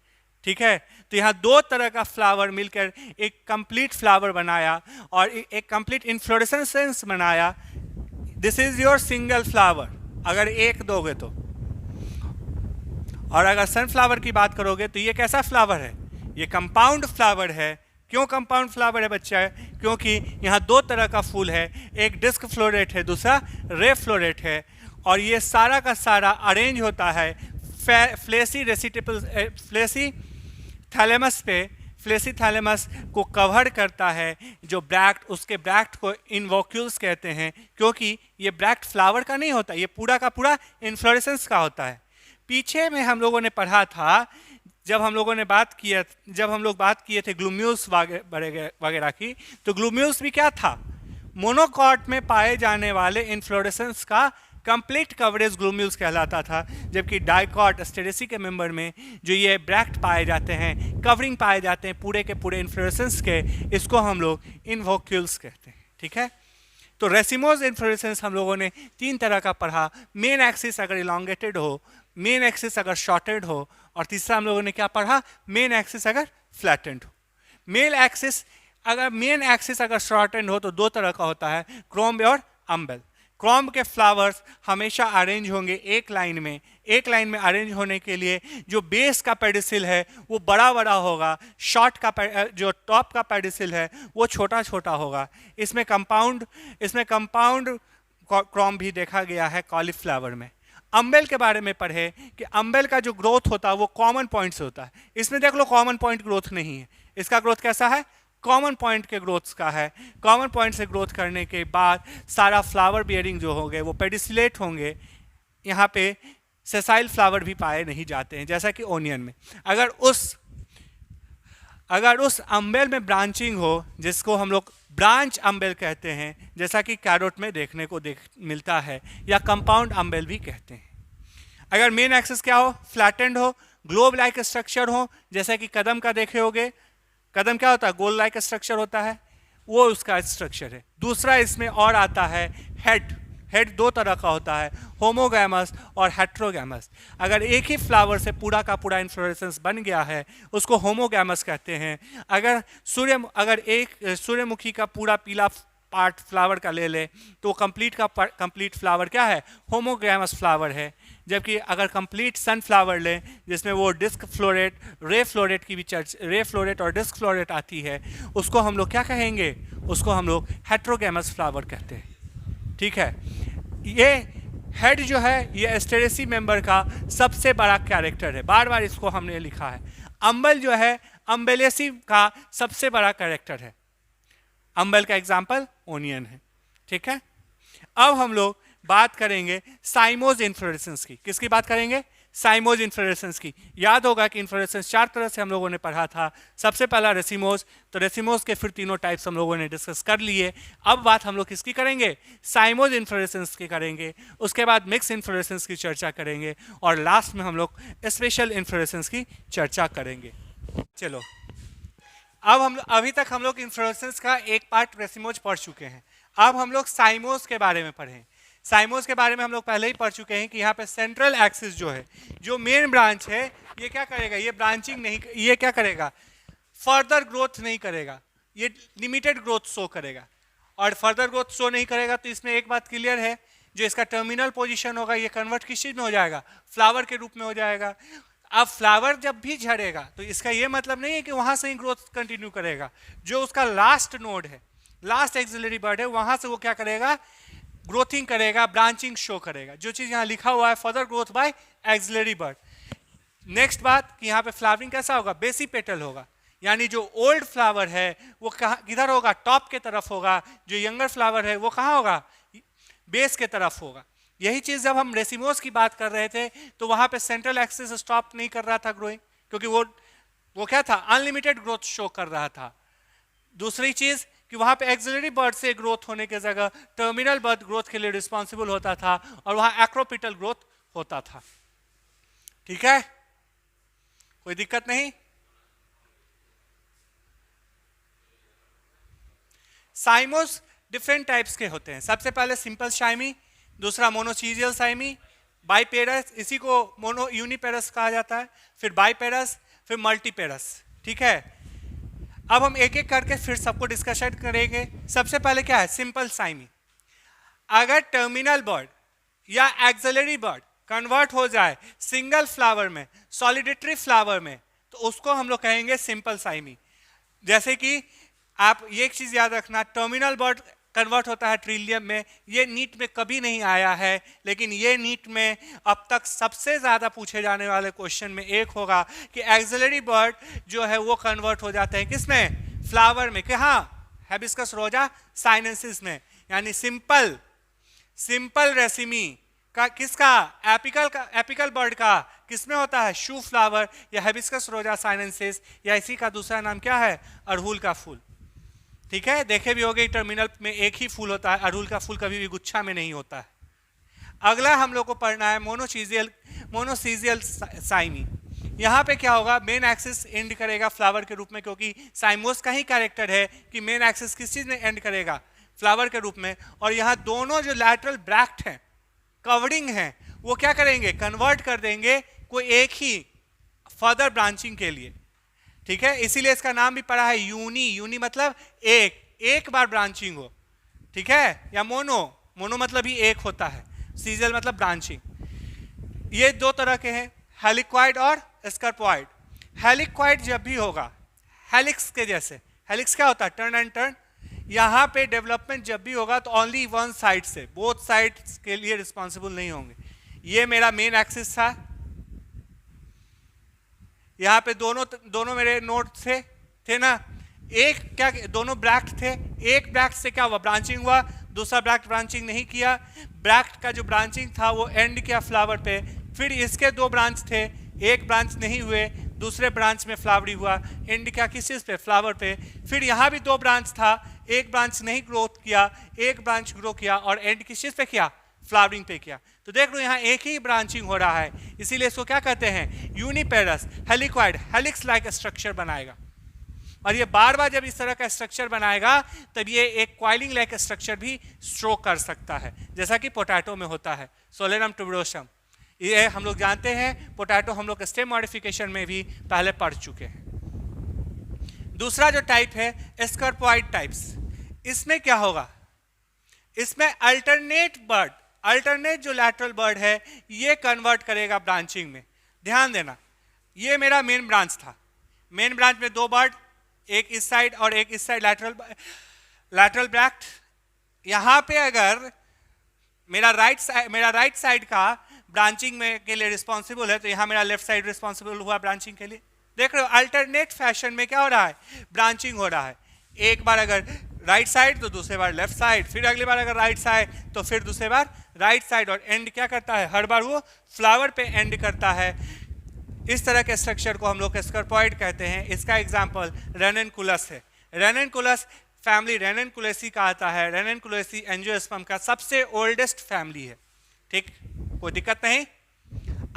[SPEAKER 1] ठीक है। तो यहाँ 2 तरह का फ्लावर मिलकर एक कंप्लीट फ्लावर बनाया और एक कंप्लीट इन्फ्लोरेसेंस बनाया। This is your single flower, अगर एक दोगे तो। और अगर सनफ्लावर की बात करोगे तो ये कैसा फ्लावर है? ये कंपाउंड फ्लावर है। क्यों कंपाउंड फ्लावर है बच्चा? क्योंकि यहाँ 2 तरह का फूल है, एक डिस्क फ्लोरेट है, दूसरा रे फ्लोरेट है। और ये सारा का सारा अरेंज होता है फ्लेसी थैलेमस पे, फ्लेसी थैलेमस को कवर करता है, जो ब्रैक्ट, उसके ब्रैक्ट को इन्वोक्यूल्स कहते हैं, क्योंकि ये ब्रैक्ट फ्लावर का नहीं होता, ये पूरा का पूरा इन्फ्लोरेसेंस का होता है। पीछे में हम लोगों ने पढ़ा था, जब हम लोग बात किए थे ग्लूम्यूल्स वगैरह की, तो ग्लूम्यूल्स भी क्या था, मोनोकॉट में पाए जाने वाले इन्फ्लोरेसेंस का कंप्लीट कवरेज ग्लूम्यूल्स कहलाता था, जबकि डाइकॉट एस्टेरेसी के मेंबर में जो ये ब्रैक्ट पाए जाते हैं, कवरिंग पाए जाते हैं पूरे के पूरे इन्फ्लोरेसेंस के, इसको हम लोग इन्वोक्यूल्स कहते हैं। ठीक है, तो रेसिमोस इन्फ्लोरेसेंस हम लोगों ने 3 तरह का पढ़ा। मेन एक्सिस अगर इलोंगेटेड हो, मेन एक्सिस अगर शॉर्टेड हो, और तीसरा हम लोगों ने क्या पढ़ा, मेन एक्सिस अगर फ्लैटेंड हो। मेन एक्सिस अगर शॉर्टेंड हो तो 2 तरह का होता है, क्रोम्ब और अम्बेल। क्रोम्ब के फ्लावर्स हमेशा अरेंज होंगे एक लाइन में अरेंज होने के लिए जो बेस का पेडिसिल है वो बड़ा बड़ा होगा, जो टॉप का पेडिसिल है वो छोटा छोटा होगा। इसमें कंपाउंड क्रोम्ब भी देखा गया है कॉलीफ्लावर में। अम्बेल के बारे में पढ़े कि अम्बेल का जो ग्रोथ होता है वो कॉमन पॉइंट से होता है। इसमें देख लो कॉमन पॉइंट ग्रोथ नहीं है, इसका ग्रोथ कैसा है, कॉमन पॉइंट के ग्रोथ का है। कॉमन पॉइंट से ग्रोथ करने के बाद सारा फ्लावर बियरिंग जो होंगे वो पेडिसिलेट होंगे। यहाँ पे सेसाइल फ्लावर भी पाए नहीं जाते हैं, जैसा कि ओनियन में। अगर उस अम्बेल में ब्रांचिंग हो, जिसको हम लोग ब्रांच अम्बेल कहते हैं, जैसा कि कैरोट में देखने को मिलता है, या कंपाउंड अम्बेल भी कहते हैं। अगर मेन एक्सिस क्या हो, फ्लैटेंड हो, ग्लोब लाइक स्ट्रक्चर हो, जैसा कि कदम का देखे होगे, कदम क्या होता है, गोल लाइक स्ट्रक्चर होता है, वो उसका स्ट्रक्चर है। दूसरा इसमें और आता है हेड 2 तरह का होता है, होमोगैमस और हेट्रोगैमस। अगर एक ही फ्लावर से पूरा का पूरा इन्फ्लोरेसेंस बन गया है उसको होमोगैमस कहते हैं। अगर एक सूर्यमुखी का पूरा पीला पार्ट फ्लावर का ले ले तो कंप्लीट फ्लावर क्या है, होमोगैमस फ्लावर है। जबकि अगर कंप्लीट सनफ्लावर लें जिसमें वो डिस्क फ्लोरेट, रे फ्लोरेट और डिस्क फ्लोरेट आती है, उसको हम लोग क्या कहेंगे, उसको हम लोग हेट्रोगैमस फ्लावर कहते हैं। ठीक है, ये हेड जो है ये एस्टेरेसी मेंबर का सबसे बड़ा कैरेक्टर है, बार बार इसको हमने लिखा है। अम्बेल जो है अम्बेलेसी का सबसे बड़ा कैरेक्टर है। अम्बेल का एग्जाम्पल ओनियन है। ठीक है, अब हम लोग बात करेंगे साइमोज इन्फ्लोरेसेंस की। किसकी बात करेंगे, साइमोज इन्फ्लोरेसेंस की। याद होगा कि इन्फ्लोरेसेंस 4 तरह से हम लोगों ने पढ़ा था। सबसे पहला रेसिमोज, तो रेसिमोज के फिर 3 टाइप्स हम लोगों ने डिस्कस कर लिए। अब बात हम लोग किसकी करेंगे, साइमोज इन्फ्लोरेसेंस की करेंगे। उसके बाद मिक्स इन्फ्लोरेसेंस की चर्चा करेंगे, और लास्ट में हम लोग स्पेशल इन्फ्लोरेसेंस की चर्चा करेंगे। चलो, अब अभी तक हम लोग इन्फ्लोरेसेंस का एक पार्ट रेसिमोज पढ़ चुके हैं। अब हम लोग साइमोज के बारे में पढ़ें। साइमोज के बारे में हम लोग पहले ही पढ़ चुके हैं कि यहाँ पे सेंट्रल एक्सिस जो है, जो मेन ब्रांच है, ये क्या करेगा, ये ब्रांचिंग नहीं, ये क्या करेगा, फर्दर ग्रोथ नहीं करेगा, ये लिमिटेड ग्रोथ शो करेगा। और फर्दर ग्रोथ शो नहीं करेगा तो इसमें एक बात क्लियर है, जो इसका टर्मिनल पोजीशन होगा ये कन्वर्ट किस चीज में हो जाएगा, फ्लावर के रूप में हो जाएगा। अब फ्लावर जब भी झड़ेगा तो इसका ये मतलब नहीं है कि वहां से ही ग्रोथ कंटिन्यू करेगा। जो उसका लास्ट नोड है, लास्ट एक्सिलरी बर्ड है, वहां से वो क्या करेगा, ग्रोथिंग करेगा, ब्रांचिंग शो करेगा। जो चीज यहाँ लिखा हुआ है further growth by axillary bud. Next बात कि यहाँ पे फ्लावरिंग कैसा होगा, बेसी पेटल होगा, यानी जो ओल्ड फ्लावर है वो किधर होगा, टॉप के तरफ होगा। जो यंगर फ्लावर है वो कहाँ होगा, बेस के तरफ होगा। यही चीज जब हम रेसिमोस की बात कर रहे थे तो वहां पे सेंट्रल एक्सिस स्टॉप नहीं कर रहा था ग्रोइंग, क्योंकि वो क्या था, अनलिमिटेड ग्रोथ शो कर रहा था। दूसरी चीज कि वहां पे एक्सिलरी बर्ड से ग्रोथ होने की जगह टर्मिनल बर्ड ग्रोथ के लिए रिस्पॉन्सिबल होता था, और वहां एक्रोपिटल ग्रोथ होता था। ठीक है, कोई दिक्कत नहीं। साइमोस डिफरेंट टाइप्स के होते हैं। सबसे पहले सिंपल शाइमी, दूसरा मोनोसीजियल साइमी, बाइपेरस, इसी को मोनो यूनिपेरस कहा जाता है, फिर बाइपेरस, फिर मल्टीपेरस। ठीक है, अब हम एक एक करके फिर सबको डिस्कशन करेंगे। सबसे पहले क्या है, सिंपल साइमी। अगर टर्मिनल बर्ड या एक्सिलरी बर्ड कन्वर्ट हो जाए सिंगल फ्लावर में, सॉलिडेटरी फ्लावर में, तो उसको हम लोग कहेंगे सिंपल साइमी। जैसे कि आप ये एक चीज याद रखना, टर्मिनल बर्ड कन्वर्ट होता है ट्रिलियम में। ये नीट में कभी नहीं आया है, लेकिन ये नीट में अब तक सबसे ज़्यादा पूछे जाने वाले क्वेश्चन में एक होगा कि एक्सिलरी बर्ड जो है वो कन्वर्ट हो जाते हैं किसमें, फ्लावर में। कहाँ, हिबिस्कस रोजा साइनेंसिस में, यानी सिंपल रेसिमी का किसका, एपिकल बर्ड का किसमें होता है, शू फ्लावर या हिबिस्कस रोजा साइनेंसिस, या इसी का दूसरा नाम क्या है, अड़हुल का फूल। ठीक है, देखे भी होंगे टर्मिनल में एक ही फूल होता है, अड़हुल का फूल कभी भी गुच्छा में नहीं होता है। अगला हम लोग को पढ़ना है मोनोसीजियल साइमी। यहाँ पे क्या होगा, मेन एक्सिस एंड करेगा फ्लावर के रूप में, क्योंकि साइमोस का ही कैरेक्टर है कि मेन एक्सिस किस चीज में एंड करेगा, फ्लावर के रूप में। और यहाँ दोनों जो लैटरल ब्रैक्ट हैं, कवरिंग हैं, वो क्या करेंगे, कन्वर्ट कर देंगे कोई एक ही फर्दर ब्रांचिंग के लिए। ठीक है, इसीलिए इसका नाम भी पड़ा है यूनी मतलब एक बार ब्रांचिंग हो। ठीक है, या मोनो मतलब ही एक होता है, सीजल मतलब ब्रांचिंग। ये दो तरह के हैं, हेलिक्वाइड और स्कर्पॉइड। हेलिक्वाइड जब भी होगा, हेलिक्स के जैसे, हेलिक्स क्या होता है, टर्न एंड टर्न। यहाँ पे डेवलपमेंट जब भी होगा तो ओनली वन साइड से, बोथ साइड्स के लिए रिस्पॉन्सिबल नहीं होंगे। ये मेरा मेन एक्सिस था, यहाँ पे दोनों मेरे नोड थे ना, एक क्या, दोनों ब्रैक्ट थे, एक ब्रैक्ट से क्या हुआ, ब्रांचिंग हुआ, दूसरा ब्रैक्ट ब्रांचिंग नहीं किया। ब्रैक्ट का जो ब्रांचिंग था वो एंड किया फ्लावर पे। फिर इसके दो ब्रांच थे, एक ब्रांच नहीं हुए, दूसरे ब्रांच में फ्लावरी हुआ, एंड क्या किस चीज पे, फ्लावर पे। फिर यहाँ भी दो ब्रांच था, एक ब्रांच नहीं ग्रोथ किया, एक ब्रांच ग्रो किया, और एंड किस चीज पे किया, फ्लावरिंग पे किया। तो देख लो यहाँ एक ही ब्रांचिंग हो रहा है, इसीलिए इसको क्या कहते हैं, यूनिपेरस हेलिक्वाइड, हेलिक्स लाइक स्ट्रक्चर बनाएगा। और ये बार बार जब इस तरह का स्ट्रक्चर बनाएगा तब ये एक क्वाइलिंग लाइक स्ट्रक्चर भी शो कर सकता है, जैसा कि पोटैटो में होता है, सोलेनम ट्यूबरोसम। ये हम लोग जानते हैं, पोटैटो हम लोग स्टेम मॉडिफिकेशन में भी पहले पढ़ चुके हैं। दूसरा जो टाइप है स्कर्पॉइड टाइप्स, इसमें क्या होगा, इसमें अल्टरनेट जो लैटरल बर्ड है ये कन्वर्ट करेगा ब्रांचिंग में। ध्यान देना, ये मेरा मेन ब्रांच था, मेन ब्रांच में दो बर्ड, एक इस साइड और एक इस साइड, लैटरल ब्रैक्ट। यहाँ पे अगर मेरा राइट साइड का ब्रांचिंग में के लिए रिस्पॉन्सिबल है, तो यहाँ मेरा लेफ्ट साइड रिस्पॉन्सिबल हुआ ब्रांचिंग के लिए। देख रहे हो, अल्टरनेट फैशन में क्या हो रहा है, ब्रांचिंग हो रहा है। एक बार अगर राइट साइड तो दूसरे बार लेफ्ट साइड, फिर अगली बार अगर राइट साइड तो फिर दूसरे बार राइट साइड, और एंड क्या करता है, हर बार वो फ्लावर पे एंड करता है। इस तरह के स्ट्रक्चर को हम लोग स्कर्पॉइड कहते हैं। इसका एग्जांपल रेननकुलस है। रेननकुलस फैमिली रेननकुलेसी का आता है, रेननकुलेसी एंजियोस्पर्म का सबसे ओल्डेस्ट फैमिली है। ठीक, कोई दिक्कत नहीं।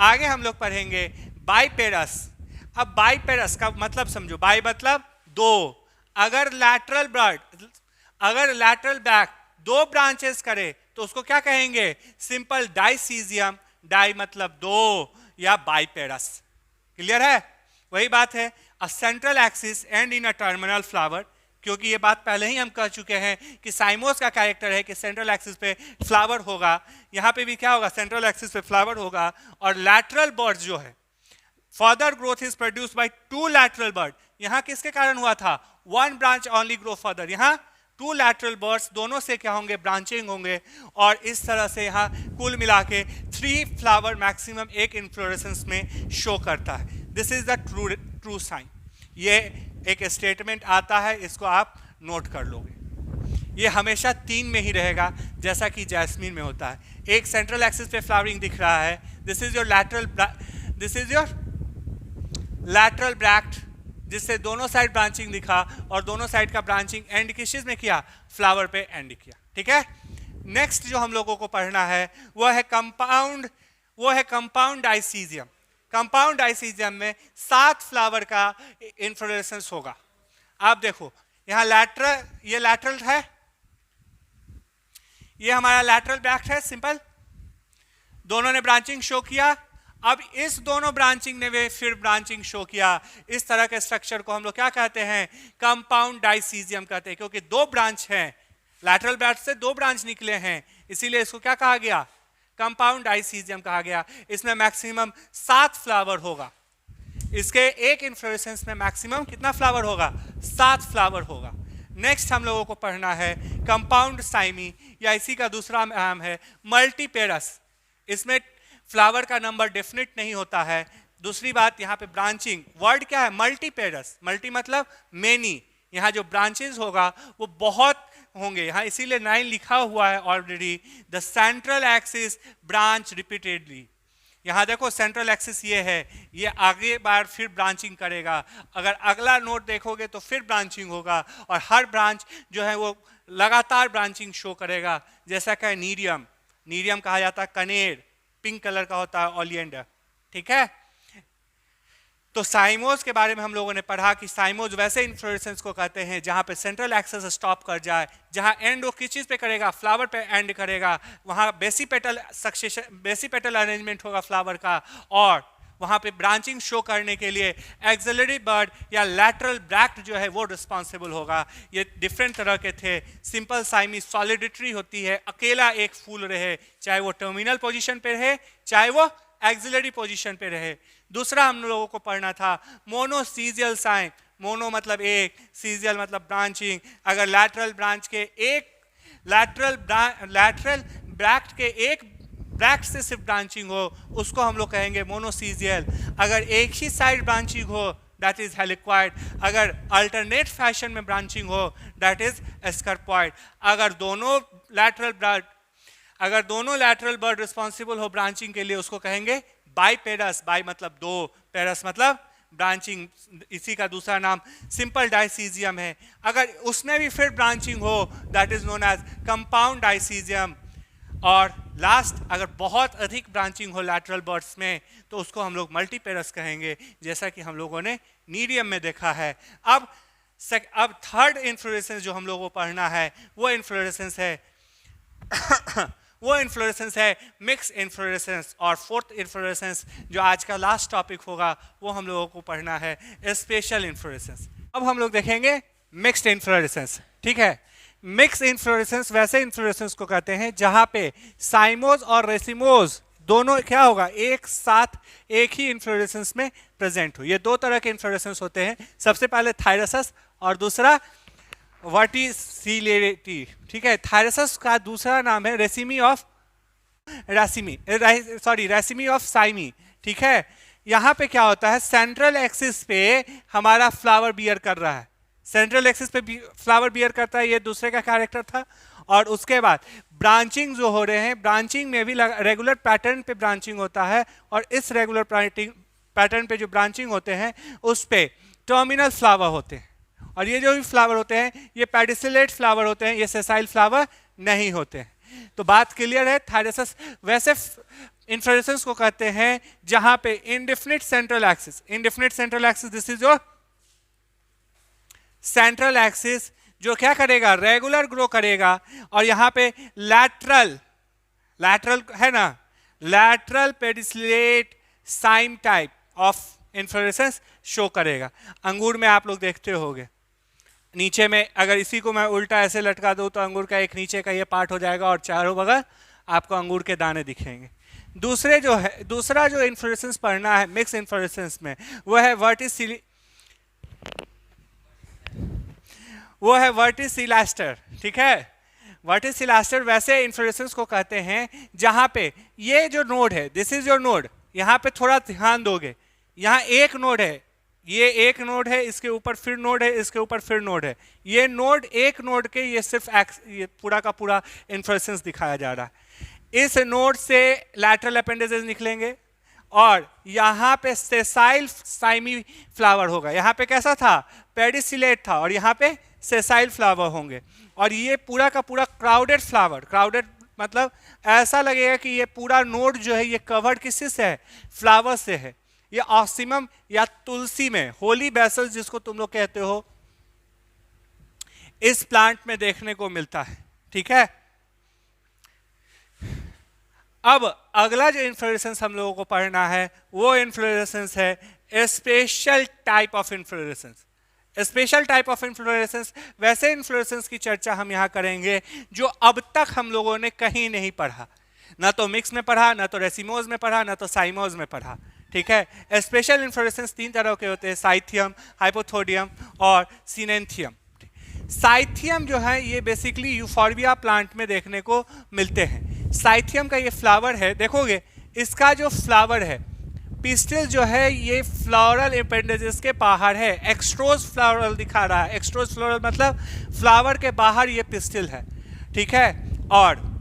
[SPEAKER 1] आगे हम लोग पढ़ेंगे बाइपेरस। अब बाइपेरस का मतलब समझो, बाई मतलब दो, अगर लैटरल बैक दो ब्रांचेस करे तो उसको क्या कहेंगे, सिंपल डाइसीजियम, डाई मतलब दो, या बाइपेरस। क्लियर है, वही बात है, a central axis and in a terminal flower, क्योंकि ये बात पहले ही हम कह चुके हैं कि साइमोस का कैरेक्टर है कि सेंट्रल एक्सिस पे फ्लावर होगा। यहाँ पे भी क्या होगा, सेंट्रल एक्सिस पे फ्लावर होगा। और लैटरल बर्ड जो है, further growth is produced by two lateral bud. यहाँ किसके कारण हुआ था, one branch only grow further. यहाँ टू लैटरल बर्ड्स, दोनों से क्या होंगे, ब्रांचिंग होंगे, और इस तरह से यहाँ कुल मिला के 3 फ्लावर मैक्सिमम एक इन्फ्लोरेसेंस में शो करता है। This is the true sign. ये एक स्टेटमेंट आता है, इसको आप नोट कर लोगे। ये हमेशा 3 में ही रहेगा, जैसा कि जैस्मीन में होता है। एक सेंट्रल एक्सिस पे फ्लावरिंग दिख रहा है, this is your lateral bract, जिससे दोनों साइड ब्रांचिंग दिखा, और दोनों साइड का ब्रांचिंग एंड किस चीज में किया, फ्लावर पे एंड किया। ठीक है, नेक्स्ट जो हम लोगों को पढ़ना है वो है कंपाउंड डाइसीजियम। कंपाउंड डाइसीजियम में 7 फ्लावर का इन्फ्लोरेसेंस होगा। आप देखो यहाँ ये लैटरल है, ये हमारा लैटरल ब्रैक्ट है, सिंपल, दोनों ने ब्रांचिंग शो किया। अब इस दोनों ब्रांचिंग ने वे फिर ब्रांचिंग शो किया। इस तरह के स्ट्रक्चर को हम लोग क्या कहते हैं, कंपाउंड डाइसीजियम कहते हैं, क्योंकि 2 ब्रांच हैं, लैटरल ब्रैक्ट से 2 ब्रांच निकले हैं, इसीलिए इसको क्या कहा गया, कंपाउंड डाइसीजियम कहा गया। इसमें मैक्सिमम 7 फ्लावर होगा। इसके एक इन्फ्लोरेसेंस में मैक्सिमम कितना फ्लावर होगा, 7 फ्लावर होगा। नेक्स्ट हम लोगों को पढ़ना है कंपाउंड साइमी, या इसी का दूसरा नाम है मल्टीपेरस। इसमें फ्लावर का नंबर डेफिनेट नहीं होता है। दूसरी बात, यहाँ पे ब्रांचिंग वर्ड क्या है, मल्टीपेरस। मल्टी मतलब मेनी, यहाँ जो ब्रांचेस होगा वो बहुत होंगे, यहाँ इसीलिए 9 लिखा हुआ है already. The central axis branch repeatedly. यहाँ देखो सेंट्रल एक्सिस ये है, ये आगे बार फिर ब्रांचिंग करेगा। अगर अगला नोड देखोगे तो फिर ब्रांचिंग होगा, और हर ब्रांच जो है वो लगातार ब्रांचिंग शो करेगा। जैसा कि नीरियम, नीरियम कहा जाता है कनेर, पिंक कलर का होता है ओलियंडर, ठीक है। तो साइमोज के बारे में हम लोगों ने पढ़ा कि साइमोज वैसे इन्फ्लोरेसेंस को कहते हैं जहाँ पे सेंट्रल एक्सिस स्टॉप कर जाए, जहाँ एंड वो किस चीज़ पे करेगा, फ्लावर पे एंड करेगा, वहाँ बेसिपेटल सक्सेशन, बेसिपेटल अरेंजमेंट होगा फ्लावर का, और वहाँ पे ब्रांचिंग शो करने के लिए एक्सिलरी बर्ड या लैटरल ब्रैक्ट जो है वो रिस्पॉन्सिबल होगा। ये डिफरेंट तरह के थे। सिंपल साइमी सॉलिडिटरी होती है, अकेला एक फूल रहे, चाहे वो टर्मिनल पोजिशन पे रहे चाहे वो एक्सिलरी पोजिशन पे रहे। दूसरा हम लोगों को पढ़ना था मोनोसीजियल साइम। मोनो मतलब एक, सीजियल मतलब ब्रांचिंग। अगर लैटरल ब्रांच के एक लैटरल ब्रैक्ट के एक ब्रैक्ट से सिर्फ ब्रांचिंग हो उसको हम लोग कहेंगे मोनोसीजियल। अगर एक ही साइड ब्रांचिंग हो दैट इज हेलिक्वाइड। अगर अल्टरनेट फैशन में ब्रांचिंग हो दैट इज एस्कर्पॉइड। अगर दोनों लैटरल बर्ड रिस्पॉन्सिबल हो ब्रांचिंग के लिए उसको कहेंगे बाईपेरस। बाई मतलब दो, पेरस मतलब ब्रांचिंग, इसी का दूसरा नाम सिंपल डाइसीजियम है। अगर उसमें भी फिर ब्रांचिंग हो that is known as compound dichasium. और लास्ट, अगर बहुत अधिक ब्रांचिंग हो लैटरल बर्ड्स में तो उसको हम लोग मल्टीपेरस कहेंगे, जैसा कि हम लोगों ने नीरियम में देखा है। अब थर्ड इन्फ्लोरेसेंस जो हम लोगों को पढ़ना है वो इन्फ्लोरेसेंस है मिक्स इन्फ्लोरेसेंस। और फोर्थ इन्फ्लोरेसेंस जो आज का लास्ट टॉपिक होगा वो हम लोगों को पढ़ना है स्पेशल इन्फ्लोरेसेंस। अब हम लोग देखेंगे मिक्स्ड इन्फ्लोरेसेंस, ठीक है। मिक्स इन्फ्लोरेसेंस वैसे इन्फ्लोरेसेंस को कहते हैं जहां पे साइमोज और रेसिमोज दोनों क्या होगा, एक साथ एक ही इन्फ्लोरेसेंस में प्रेजेंट हो। ये दो तरह के इन्फ्लोरेसेंस होते हैं, सबसे पहले थायरसस और दूसरा वर्टिसिलिटी, ठीक है। थायरसस का दूसरा नाम है रेसिमी ऑफ साइमी, ठीक है। यहाँ पे क्या होता है, सेंट्रल एक्सिस पे हमारा फ्लावर बियर कर रहा है, सेंट्रल एक्सिस पे फ्लावर बियर करता है, ये दूसरे का कैरेक्टर था। और उसके बाद ब्रांचिंग जो हो रहे हैं, ब्रांचिंग में भी रेगुलर पैटर्न पे ब्रांचिंग होता है, और इस रेगुलर पैटर्न पे जो ब्रांचिंग होते हैं उस पे टर्मिनल फ्लावर होते हैं। और ये जो भी फ्लावर होते हैं ये पेडिसिलेट फ्लावर होते हैं, ये सेसाइल फ्लावर नहीं होते हैं। तो बात क्लियर है। थायरसस वैसे इन्फ्लोरेसेंस को कहते हैं जहां पे indefinite central axis, this is your central axis जो क्या करेगा, रेगुलर ग्रो करेगा, और यहां पे लैटरल है ना, lateral pedicellate cyme type of inflorescence show करेगा। अंगूर में आप लोग देखते होंगे नीचे में, अगर इसी को मैं उल्टा ऐसे लटका दूं तो अंगूर का एक नीचे का ये पार्ट हो जाएगा और चारों बगल आपको अंगूर के दाने दिखेंगे। दूसरा जो इन्फ्लोरेसेंस पढ़ना है मिक्स इन्फ्लोरेसेंस में वो है वर्टिसिलास्टर, ठीक है। वर्टिसिलास्टर वैसे इन्फ्लोरेसेंस को कहते हैं जहां पे ये जो नोड है, दिस इज योर नोड, यहाँ पे थोड़ा ध्यान दोगे, यहाँ एक नोड है, ये एक नोड है, इसके ऊपर फिर नोड है, इसके ऊपर फिर नोड है, ये नोड एक नोड के ये सिर्फ ये पूरा का पूरा इन्फ्लोरेसेंस दिखाया जा रहा है। इस नोड से लैटरल अपेंडेजेस निकलेंगे और यहाँ पे सेसाइल साइमी फ्लावर होगा। यहाँ पे कैसा था, पेडिसिलेट था, और यहाँ पे सेसाइल फ्लावर होंगे। और ये पूरा का पूरा क्राउडेड फ्लावर, क्राउडेड मतलब ऐसा लगेगा कि ये पूरा नोड जो है ये कवर्ड किसी से है, फ्लावर से है। ये ऑक्सिमम या तुलसी में, होली बेसल जिसको तुम लोग कहते हो, इस प्लांट में देखने को मिलता है, ठीक है। अब अगला जो इन्फ्लोरेसेंस हम लोगों को पढ़ना है वो इन्फ्लोरेसेंस है special type of inflorescence. Special type of inflorescence वैसे इन्फ्लोरेसेंस की चर्चा हम यहाँ करेंगे जो अब तक हम लोगों ने कहीं नहीं पढ़ा, ना तो मिक्स में पढ़ा, ना तो रेसिमोज में पढ़ा, ना तो साइमोज में पढ़ा, ठीक है। स्पेशल इन्फ्लोरेसेंस तीन तरह के होते हैं, साइथियम, हाइपोथोडियम और सिनेंथियम। साइथियम जो है ये बेसिकली यूफॉर्बिया प्लांट में देखने को मिलते हैं। साइथियम का ये फ्लावर है, देखोगे इसका जो फ्लावर है, पिस्टिल जो है ये फ्लोरल अपेंडेजेस के बाहर है, एक्सट्रोज फ्लोरल दिखा रहा है। एक्सट्रोज फ्लोरल मतलब फ्लावर के बाहर ये पिस्टिल है, ठीक है। और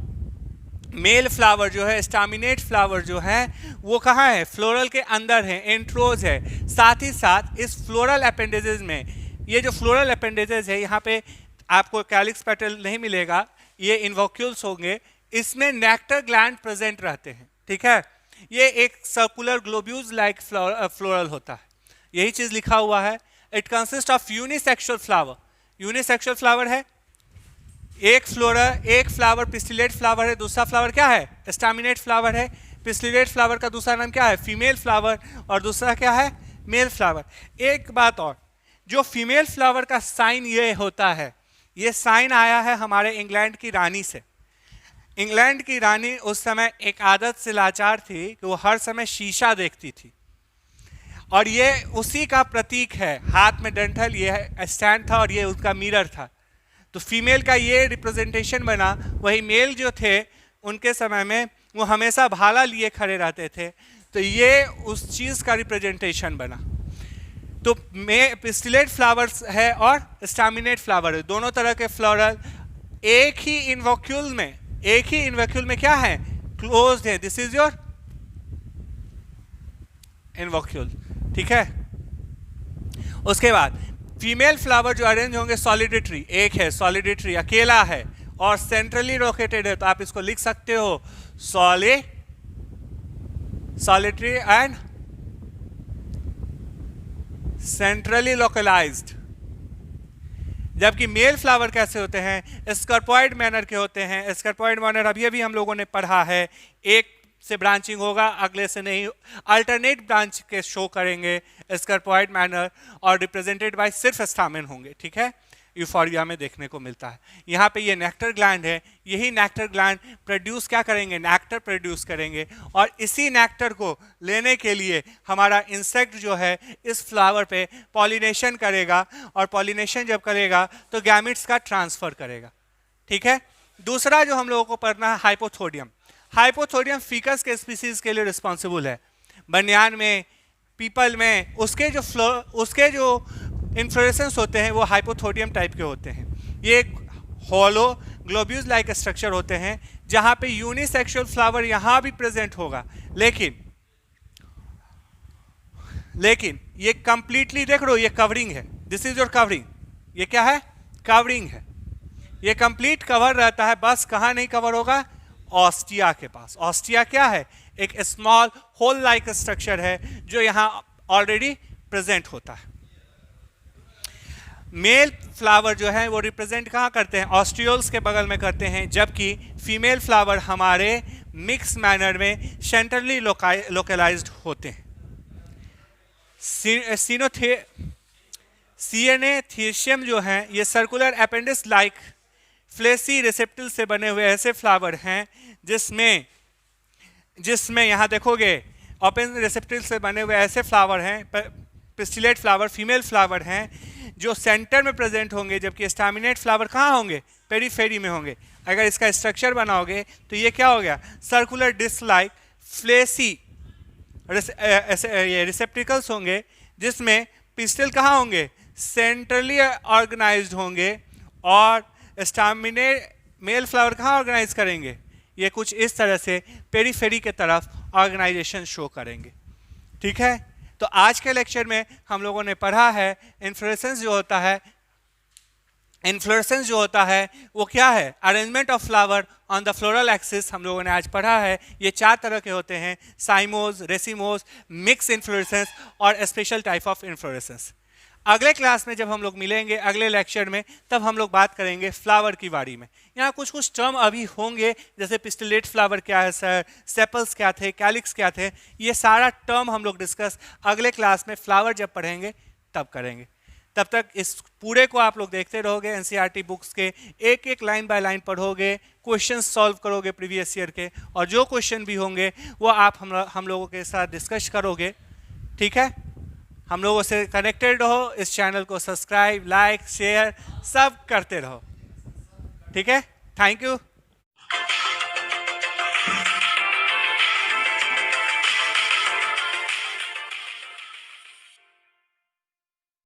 [SPEAKER 1] मेल फ्लावर जो है, स्टामिनेट फ्लावर जो है वो कहाँ है, फ्लोरल के अंदर है, एंट्रोज है। साथ ही साथ इस फ्लोरल अपेंडेजेस में, ये जो फ्लोरल अपेंडेजेस है यहाँ पे आपको कैलिक्स पेटल नहीं मिलेगा, ये इन्वोक्यूल्स होंगे, इसमें नेक्टर ग्लैंड प्रेजेंट रहते हैं, ठीक है। ये एक सर्कुलर ग्लोब्यूल्स लाइक फ्लोरल होता है, यही चीज लिखा हुआ है। It consist of unisexual flower, unisexual flower है, एक फ्लावर पिस्टिलेट फ्लावर है, दूसरा फ्लावर क्या है, स्टामिनेट फ्लावर है। पिस्टिलेट फ्लावर का दूसरा नाम क्या है, फीमेल फ्लावर, और दूसरा क्या है, मेल फ्लावर। एक बात और, जो फीमेल फ्लावर का साइन ये होता है, ये साइन आया है हमारे इंग्लैंड की रानी से। इंग्लैंड की रानी उस समय एक आदत से लाचार थी कि वो हर समय शीशा देखती थी, और ये उसी का प्रतीक है, हाथ में डंठल ये स्टैंड था और ये उसका मिरर था। तो फीमेल का ये रिप्रेजेंटेशन बना। वही मेल जो थे उनके समय में वो हमेशा भाला लिए खड़े रहते थे, तो ये उस चीज़ का रिप्रेजेंटेशन बना। तो पिस्टिलेट फ्लावर्स है और स्टामिनेट फ्लावर है, दोनों तरह के फ्लोरल एक ही इन्वोक्यूल में क्या है, क्लोज्ड है। दिस इज योर इन्वोक्यूल, ठीक है। उसके बाद फीमेल फ्लावर जो अरेंज होंगे सॉलिडिटरी, एक है सॉलिडिटरी, अकेला है और सेंट्रली लोकेटेड है, तो आप इसको लिख सकते हो सॉलिटरी एंड सेंट्रली लोकलाइज्ड। जबकि मेल फ्लावर कैसे होते हैं, स्कर्पॉइड मैनर के होते हैं। स्कर्पॉइड मैनर अभी हम लोगों ने पढ़ा है, एक से ब्रांचिंग होगा, अगले से नहीं, अल्टरनेट ब्रांच के शो करेंगे स्कर्पॉइड मैनर, और रिप्रेजेंटेड बाय सिर्फ स्टामेन होंगे, ठीक है। यूफोरिया में देखने को मिलता है। यहाँ पे ये नेक्टर ग्लैंड है, यही नेक्टर ग्लैंड प्रोड्यूस क्या करेंगे, नेक्टर प्रोड्यूस करेंगे, और इसी नेक्टर को लेने के लिए हमारा इंसेक्ट जो है इस फ्लावर पे पॉलिनेशन करेगा, और पॉलिनेशन जब करेगा तो गैमिट्स का ट्रांसफर करेगा, ठीक है। दूसरा जो हम लोगों को पढ़ना है हाइपोथोडियम। हाइपोथोडियम फीकस के स्पीसीज के लिए रिस्पॉन्सिबल है, बनियान में, पीपल में, उसके जो इन्फ्लोरेसेंस होते हैं वो हाइपोथोडियम टाइप के होते हैं। ये हॉलो ग्लोब्यूल्स लाइक स्ट्रक्चर होते हैं, जहां पे यूनिसेक्सुअल फ्लावर यहां भी प्रेजेंट होगा, लेकिन ये कंप्लीटली देख लो, ये कवरिंग है, दिस इज योर कवरिंग, ये क्या है, कवरिंग है, ये कंप्लीट कवर रहता है। बस कहां नहीं कवर होगा, ऑस्टिया के पास। ऑस्टिया क्या है, एक स्मॉल होल लाइक स्ट्रक्चर है जो यहां ऑलरेडी प्रेजेंट होता है। मेल फ्लावर जो है वो रिप्रेजेंट कहाँ करते हैं, ऑस्टियोल्स के बगल में करते हैं, जबकि फीमेल फ्लावर हमारे मिक्स मैनर में सेंट्रली लोकलाइज्ड होते हैं। सिएनेथियम जो है ये सर्कुलर अपेंडिक्स लाइक फ्लेसी रिसेप्टिल से बने हुए ऐसे फ्लावर हैं जिसमें यहाँ देखोगे ओपन रिसेप्टिल से बने हुए ऐसे फ्लावर हैं, पिस्टिलेट फ्लावर फीमेल फ्लावर हैं जो सेंटर में प्रेजेंट होंगे, जबकि स्टामिनेट फ्लावर कहाँ होंगे, पेरीफेरी में होंगे। अगर इसका स्ट्रक्चर बनाओगे तो ये क्या हो गया, circular disc like fleshy receptacles होंगे, जिसमें पिस्टिल कहाँ होंगे, सेंट्रली ऑर्गेनाइज्ड होंगे, और स्टामिनेट मेल फ्लावर कहाँ ऑर्गेनाइज करेंगे, ये कुछ इस तरह से पेरीफेरी के तरफ ऑर्गेनाइजेशन शो करेंगे, ठीक है। तो आज के लेक्चर में हम लोगों ने पढ़ा है इन्फ्लोरेसेंस जो होता है वो क्या है, arrangement of flower on the floral axis हम लोगों ने आज पढ़ा है। ये 4 तरह के होते हैं, साइमोज, रेसिमोज, मिक्स इन्फ्लोरेसेंस और स्पेशल टाइप ऑफ इन्फ्लोरेसेंस। अगले क्लास में जब हम लोग मिलेंगे अगले लेक्चर में, तब हम लोग बात करेंगे फ्लावर की बारी में। यहाँ कुछ टर्म अभी होंगे, जैसे पिस्टिलेट फ्लावर क्या है सर, सेपल्स क्या थे, कैलिक्स क्या थे, ये सारा टर्म हम लोग डिस्कस अगले क्लास में फ्लावर जब पढ़ेंगे तब करेंगे। तब तक इस पूरे को आप लोग देखते रहोगे, एनसीईआरटी बुक्स के एक एक लाइन बाय लाइन पढ़ोगे, क्वेश्चन सॉल्व करोगे प्रीवियस ईयर के, और जो क्वेश्चन भी होंगे वो आप हम लोगों के साथ डिस्कस करोगे, ठीक है। हम लोगों से कनेक्टेड रहो, इस चैनल को सब्सक्राइब, लाइक, शेयर सब करते रहो। ठीक है, थैंक यू।